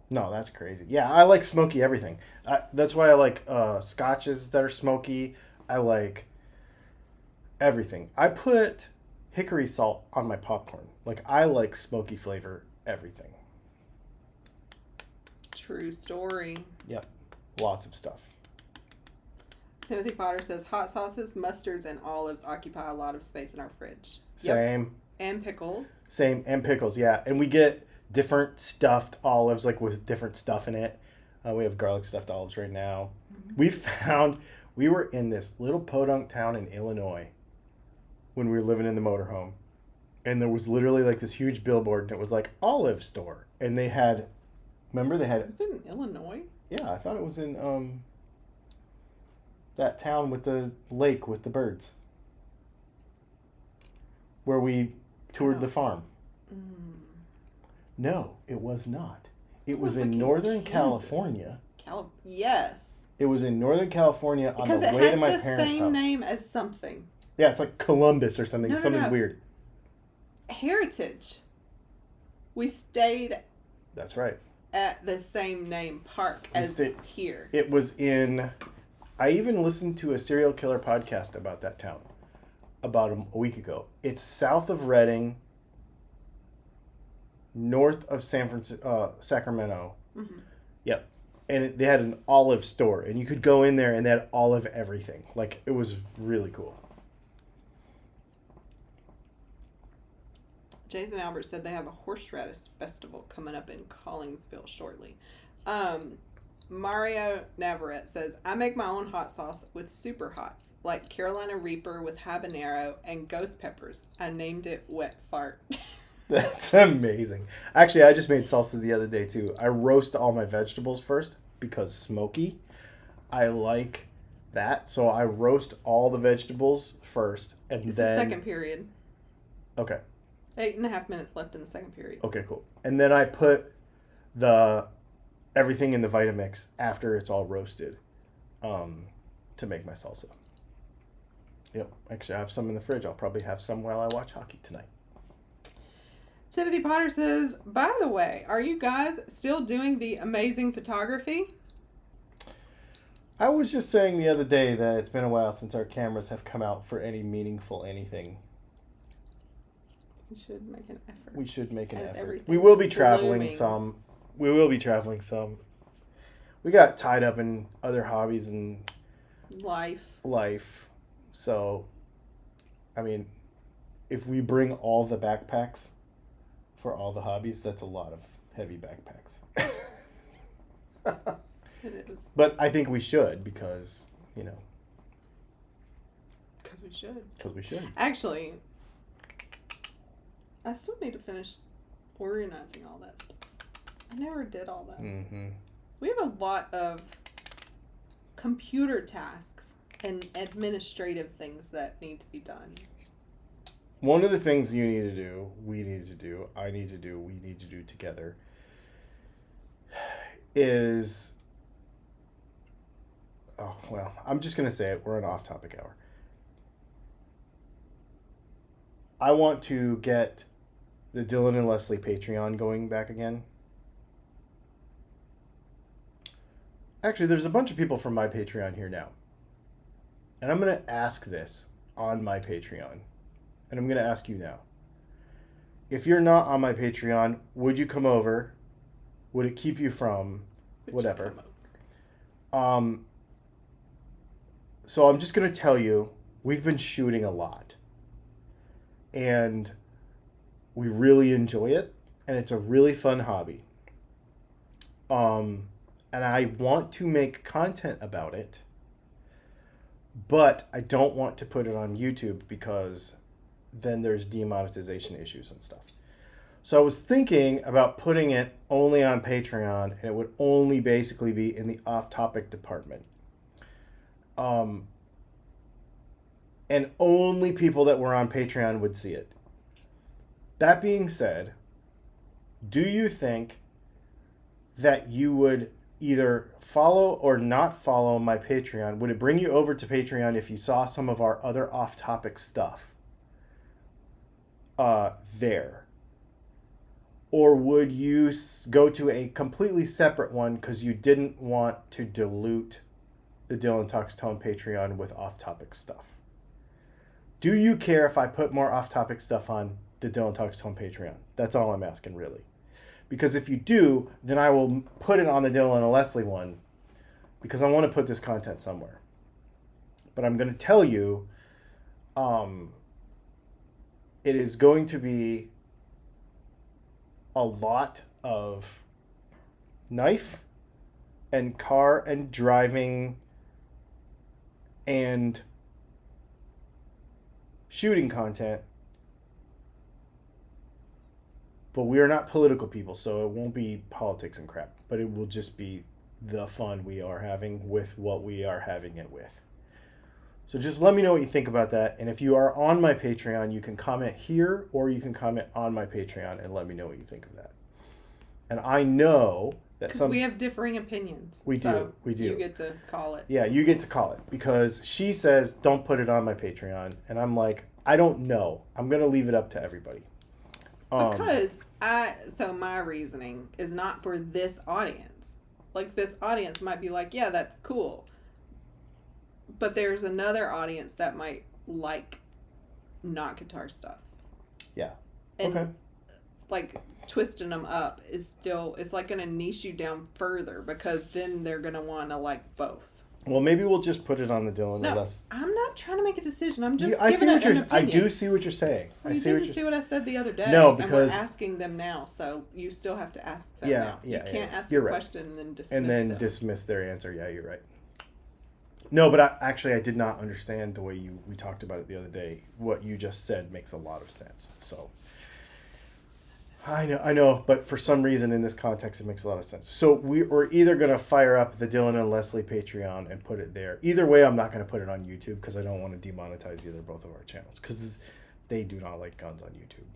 that's crazy. Yeah, I like smoky everything. That's why I like scotches that are smoky. I like everything. I put hickory salt on my popcorn. Like, I like smoky flavor everything. True story. Yep. Lots of stuff. Timothy Potter says hot sauces, mustards, and olives occupy a lot of space in our fridge. Same. Yep. And pickles. Same. And pickles, yeah. And we get different stuffed olives, like with different stuff in it. We have garlic stuffed olives right now. Mm-hmm. We were in this little podunk town in Illinois when we were living in the motorhome. And there was literally like this huge billboard and it was like olive store. And they had, remember they had. Was it in Illinois? Yeah, I thought it was in that town with the lake with the birds. Where we toured the farm. No, it was not. It was in Northern California. Yes. It was in Northern California on the way to my parents' house. Because it has the same name as something. Yeah, it's like Columbus or something. Something weird. Heritage. We stayed That's right. at the same name park as here. It was in... I even listened to a serial killer podcast about that town about a week ago. It's south of Redding, north of Sacramento. Mm-hmm. Yep. And they had an olive store, and you could go in there and they had olive everything. Like, it was really cool. Jason Albert said they have a horseradish festival coming up in Collingsville shortly. Mario Navarrete says, I make my own hot sauce with super hots, like Carolina Reaper with habanero and ghost peppers. I named it Wet Fart. That's amazing. Actually, I just made salsa the other day, too. I roast all my vegetables first because smoky. I like that. So I roast all the vegetables first, and It's then... the second period. Okay. 8.5 minutes left in the second period. Okay, cool. And then I put everything in the Vitamix after it's all roasted to make my salsa. Yep. Actually, I have some in the fridge. I'll probably have some while I watch hockey tonight. Timothy Potter says, by the way, are you guys still doing the amazing photography? I was just saying the other day that it's been a while since our cameras have come out for any meaningful anything. We should make an effort. We should make an As effort. We will be traveling blooming. some. We will be traveling some. We got tied up in other hobbies and life. So, I mean, if we bring all the backpacks for all the hobbies, that's a lot of heavy backpacks. It is. But I think we should because, you know. Because we should. Because we should. Actually, I still need to finish organizing all that stuff. I never did all that. Mm-hmm. We have a lot of computer tasks and administrative things that need to be done. One of the things you need to do, we need to do, I need to do, we need to do together is... Oh, well, I'm just going to say it. We're an off-topic hour. I want to get the Dylan and Leslie Patreon going back again. Actually, there's a bunch of people from my Patreon here now. And I'm going to ask this on my Patreon. And I'm going to ask you now. If you're not on my Patreon, would you come over? Would it keep you from whatever? So I'm just going to tell you, we've been shooting a lot. And we really enjoy it. And it's a really fun hobby. And I want to make content about it. But I don't want to put it on YouTube because then there's demonetization issues and stuff. So I was thinking about putting it only on Patreon, and it would only basically be in the off-topic department. And only people that were on Patreon would see it. That being said, do you think that you would either follow or not follow my Patreon? Would it bring you over to Patreon if you saw some of our other off-topic stuff there? Or would you go to a completely separate one because you didn't want to dilute the Dylan Talks Tone Patreon with off-topic stuff? Do you care if I put more off-topic stuff on the Dylan Talks Tone Patreon? That's all I'm asking, really. Because if you do, then I will put it on the Dylan and Leslie one because I want to put this content somewhere. But I'm going to tell you, it is going to be a lot of knife and car and driving and shooting content. But we are not political people, so it won't be politics and crap. But it will just be the fun we are having with what we are having it with. So just let me know what you think about that. And if you are on my Patreon, you can comment here or you can comment on my Patreon and let me know what you think of that. And I know that we have differing opinions. We so do. You get to call it. Yeah, you get to call it. Because she says, don't put it on my Patreon. And I'm like, I don't know. I'm going to leave it up to everybody. Because so my reasoning is not for this audience. Like, this audience might be like, yeah, that's cool. But there's another audience that might like not guitar stuff. Yeah. And okay. like twisting them up is still, it's like going to niche you down further, because then they're going to want to like both. Well, maybe we'll just put it on the Dylan. No, Less. I'm not trying to make a decision. I'm just I see giving what an you're. I opinion. do see what you're saying. Well, I you see didn't what see what I said the other day. No, because and we're asking them now, so you still have to ask them Yeah, now. yeah, You can't yeah. ask You're a right. question and then dismiss and then them. dismiss their answer. Yeah, you're right. No, but I did not understand the way we talked about it the other day. What you just said makes a lot of sense. So I know, but for some reason in this context it makes a lot of sense. So we're either going to fire up the Dylan and Leslie Patreon and put it there. Either way, I'm not going to put it on YouTube because I don't want to demonetize both of our channels, because they do not like guns on YouTube.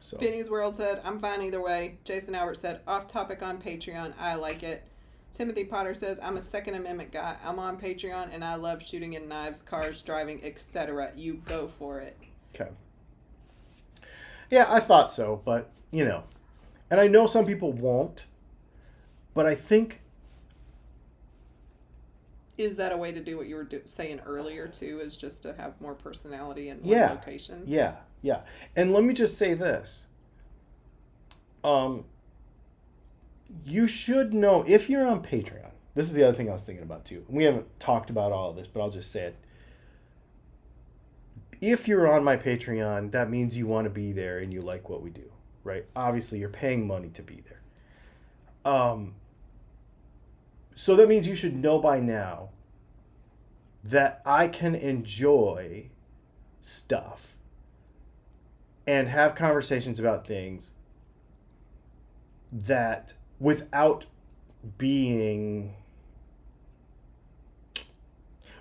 So Penny's World said, I'm fine either way. Jason Albert said, off topic on Patreon. I like it. Timothy Potter says, I'm a Second Amendment guy. I'm on Patreon and I love shooting in knives, cars, driving, etc. You go for it. Okay. Yeah, I thought so, but, and I know some people won't, but I think... Is that a way to do what you were saying earlier, too, is just to have more personality in one location? Yeah. And let me just say this. You should know, if you're on Patreon, this is the other thing I was thinking about, too. We haven't talked about all of this, but I'll just say it. If you're on my Patreon, that means you want to be there and you like what we do, right? Obviously, you're paying money to be there. So that means you should know by now that I can enjoy stuff and have conversations about things that without getting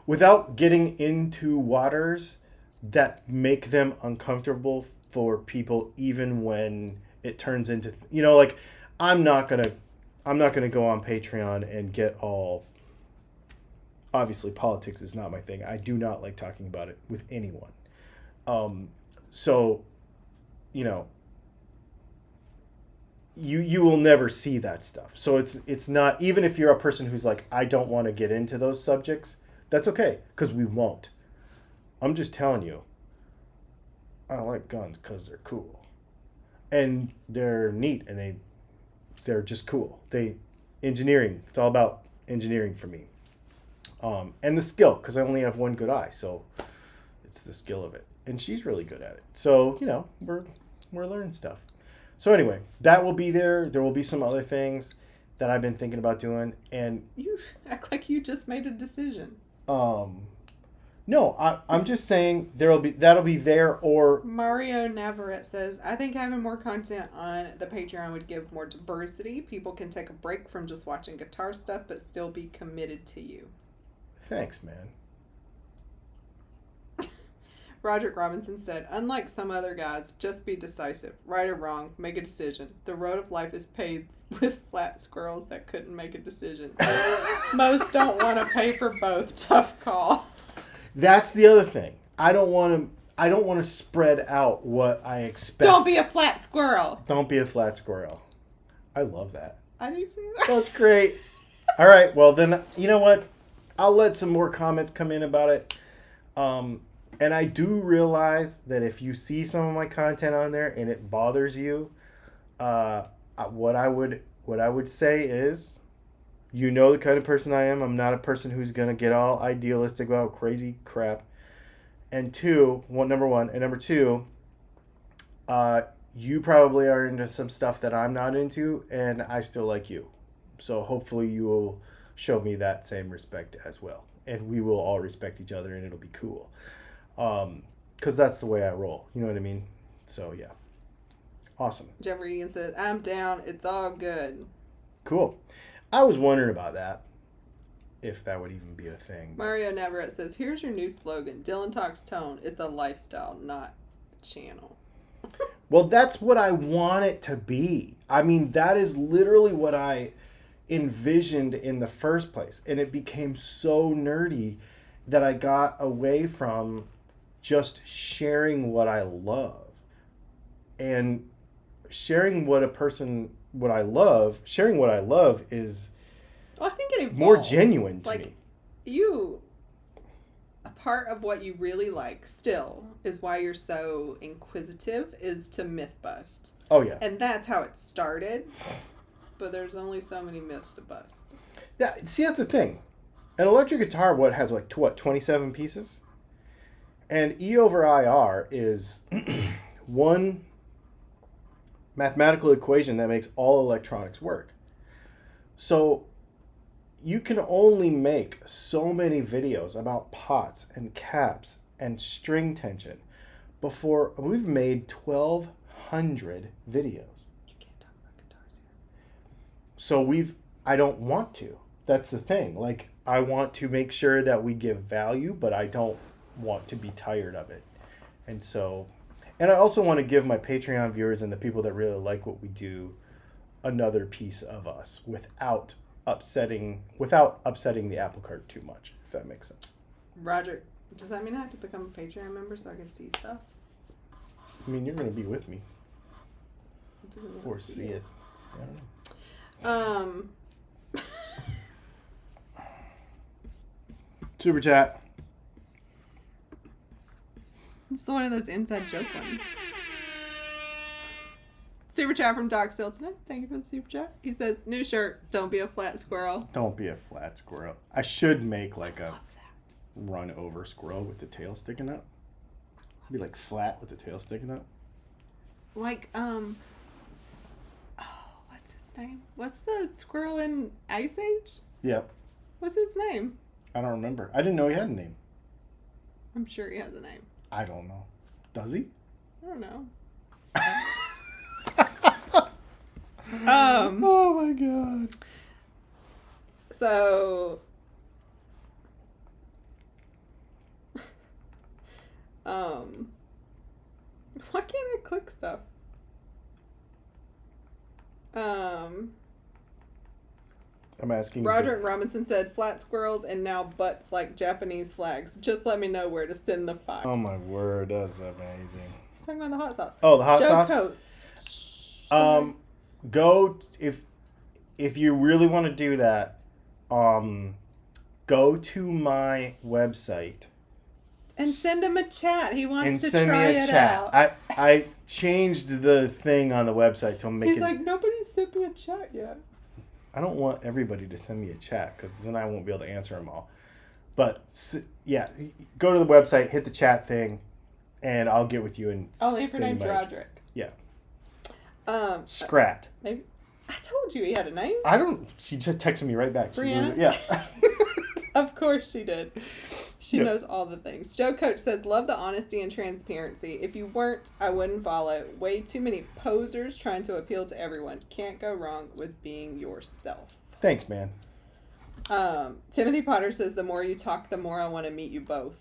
into waters that make them uncomfortable for people, even when it turns into, like, I'm not gonna go on Patreon and get all, obviously politics is not my thing. I do not like talking about it with anyone. So, you will never see that stuff. So it's not, even if you're a person who's like, I don't want to get into those subjects, that's okay, because we won't. I'm just telling you, I like guns because they're cool. And they're neat, and they're just cool. Engineering, it's all about engineering for me. And the skill, because I only have one good eye, so it's the skill of it. And she's really good at it. So, we're learning stuff. So anyway, that will be there. There will be some other things that I've been thinking about doing. And you act like you just made a decision. No, I'm just saying that'll be there. Or Mario Navarrete says, I think having more content on the Patreon would give more diversity. People can take a break from just watching guitar stuff, but still be committed to you. Thanks, man. Roderick Robinson said, unlike some other guys, just be decisive. Right or wrong, make a decision. The road of life is paved with flat squirrels that couldn't make a decision. Most don't want to pay for both. Tough call. That's the other thing. I don't want to spread out what I expect. Don't be a flat squirrel. Don't be a flat squirrel. I love that. I do too. That's great. All right. Well, then, you know what? I'll let some more comments come in about it. And I do realize that if you see some of my content on there and it bothers you, what I would say is, the kind of person I am. I'm not a person who's going to get all idealistic about crazy crap. And number one. And number two, you probably are into some stuff that I'm not into, and I still like you. So hopefully you will show me that same respect as well. And we will all respect each other, and it'll be cool. Because that's the way I roll. You know what I mean? So, yeah. Awesome. Jeffrey Ian said, I'm down. It's all good. Cool. I was wondering about that, if that would even be a thing. Mario Navarrete says, here's your new slogan. Dylan Talks Tone. It's a lifestyle, not a channel. Well, that's what I want it to be. I mean, that is literally what I envisioned in the first place. And it became so nerdy that I got away from just sharing what I love. And sharing what I love is Well, I think it evolves. more genuine to me. A part of what you really like still is why you're so inquisitive is to myth bust. Oh yeah. And that's how it started. But there's only so many myths to bust. Yeah, see, that's the thing. An electric guitar, has 27 pieces? And E over IR is one mathematical equation that makes all electronics work. So you can only make so many videos about pots and caps and string tension before we've made 1,200 videos. You can't talk about guitars here. So I don't want to. That's the thing. Like, I want to make sure that we give value, but I don't want to be tired of it. And I also want to give my Patreon viewers and the people that really like what we do another piece of us without upsetting the apple cart too much, if that makes sense. Roger, does that mean I have to become a Patreon member so I can see stuff? I mean, you're going to be with me. Or see it. I don't know. Super chat. It's one of those inside joke ones. Super chat from Doc Silton. Thank you for the super chat. He says, new shirt, don't be a flat squirrel. Don't be a flat squirrel. I should make like a run over squirrel with the tail sticking up. Be like flat with the tail sticking up. Like, what's his name? What's the squirrel in Ice Age? Yep. What's his name? I don't remember. I didn't know he had a name. I'm sure he has a name. I don't know. Does he? I don't know. Oh my god. So why can't I click stuff? I'm asking. Roderick Robinson said flat squirrels and now butts like Japanese flags. Just let me know where to send the file. Oh my word, that's amazing. He's talking about the hot sauce. Oh, the hot sauce? Coat. Go if you really want to do that, go to my website and send him a chat. He wants and to send try me a it chat. out. I changed the thing on the website to make He's it. like, nobody's sent me a chat yet. I don't want everybody to send me a chat because then I won't be able to answer them all. But yeah, go to the website, hit the chat thing, and I'll get with you and. Oh, if your name's Roderick. Yeah. Scrat. Maybe. I told you he had a name. I don't. She just texted me right back. Brianna? Yeah. Of course she did. She knows all the things. Joe Coach says, love the honesty and transparency. If you weren't, I wouldn't follow. Way too many posers trying to appeal to everyone. Can't go wrong with being yourself. Thanks, man. Timothy Potter says, the more you talk, the more I want to meet you both.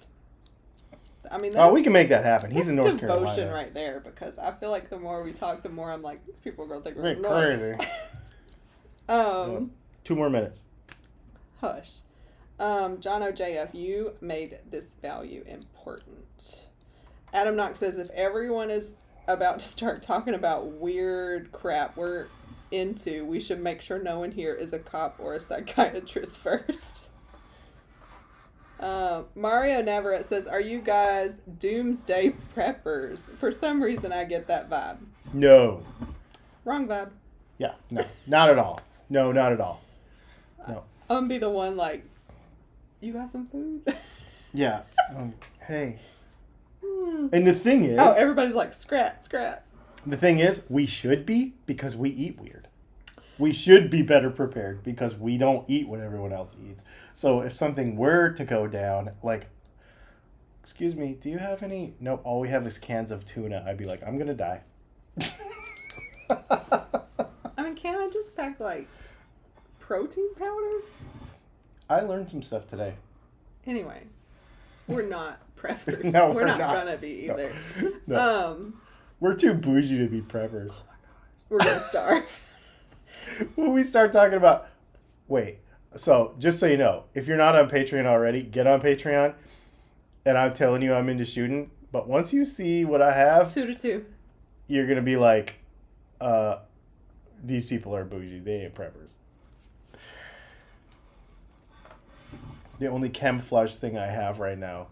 I mean, we can make that happen. He's in North Carolina. Devotion right there, because I feel like the more we talk, the more I'm like, these people are going to think we're crazy. 2 more minutes. Hush. John OJF, you made this value important. Adam Knox says, if everyone is about to start talking about weird crap we're into, we should make sure no one here is a cop or a psychiatrist first. Mario Navarrete says, are you guys doomsday preppers? For some reason, I get that vibe. No. Wrong vibe. Yeah, no. Not at all. No, not at all. No. I'm going to be the one like, you got some food? Yeah. Hey. And the thing is... Oh, everybody's like, scrat. The thing is, we should be, because we eat weird. We should be better prepared because we don't eat what everyone else eats. So if something were to go down, like, excuse me, do you have any? Nope, all we have is cans of tuna. I'd be like, I'm going to die. I mean, can't I just pack, like, protein powder? I learned some stuff today. Anyway, we're not preppers. No, we're not going to be either. No. We're too bougie to be preppers. Oh my God. We're going to starve. When we start talking about... Wait. So, just so you know, if you're not on Patreon already, get on Patreon. And I'm telling you, I'm into shooting. But once you see what I have... 2 to 2. You're going to be like, these people are bougie. They ain't preppers. The only camouflage thing I have right now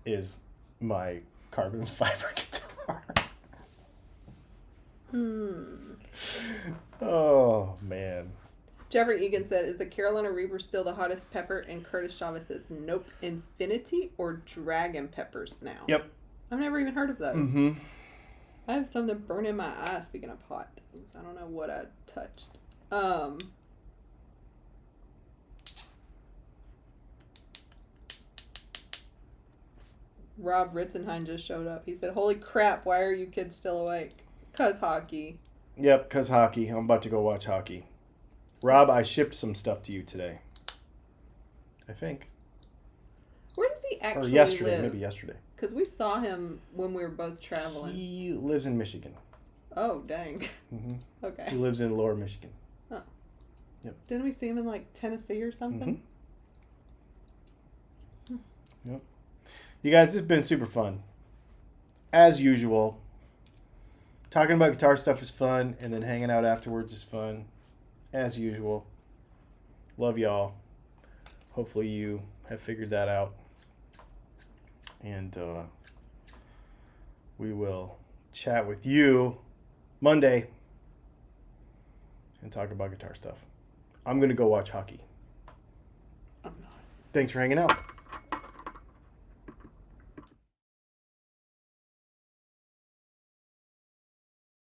is my carbon fiber guitar. Oh, man. Jeffrey Egan said, is the Carolina Reaper still the hottest pepper? And Curtis Chavez says, nope, Infinity or Dragon Peppers now. Yep. I've never even heard of those. Mm-hmm. I have some that burn in my eye, speaking of hot things. I don't know what I touched. Rob Ritzenheim just showed up. He said, holy crap, why are you kids still awake? 'Cause hockey. Yep, 'cause hockey. I'm about to go watch hockey. Rob, I shipped some stuff to you today. I think. Where does he actually Or yesterday, live? maybe yesterday. Because we saw him when we were both traveling. He lives in Michigan. Oh, dang. Mm-hmm. Okay. He lives in Lower Michigan. Oh. Yep. Didn't we see him in, like, Tennessee or something? Mm-hmm. Yep. You guys, this has been super fun. As usual. Talking about guitar stuff is fun, and then hanging out afterwards is fun. As usual. Love y'all. Hopefully you have figured that out. And we will chat with you Monday and talk about guitar stuff. I'm going to go watch hockey. I'm not. Thanks for hanging out.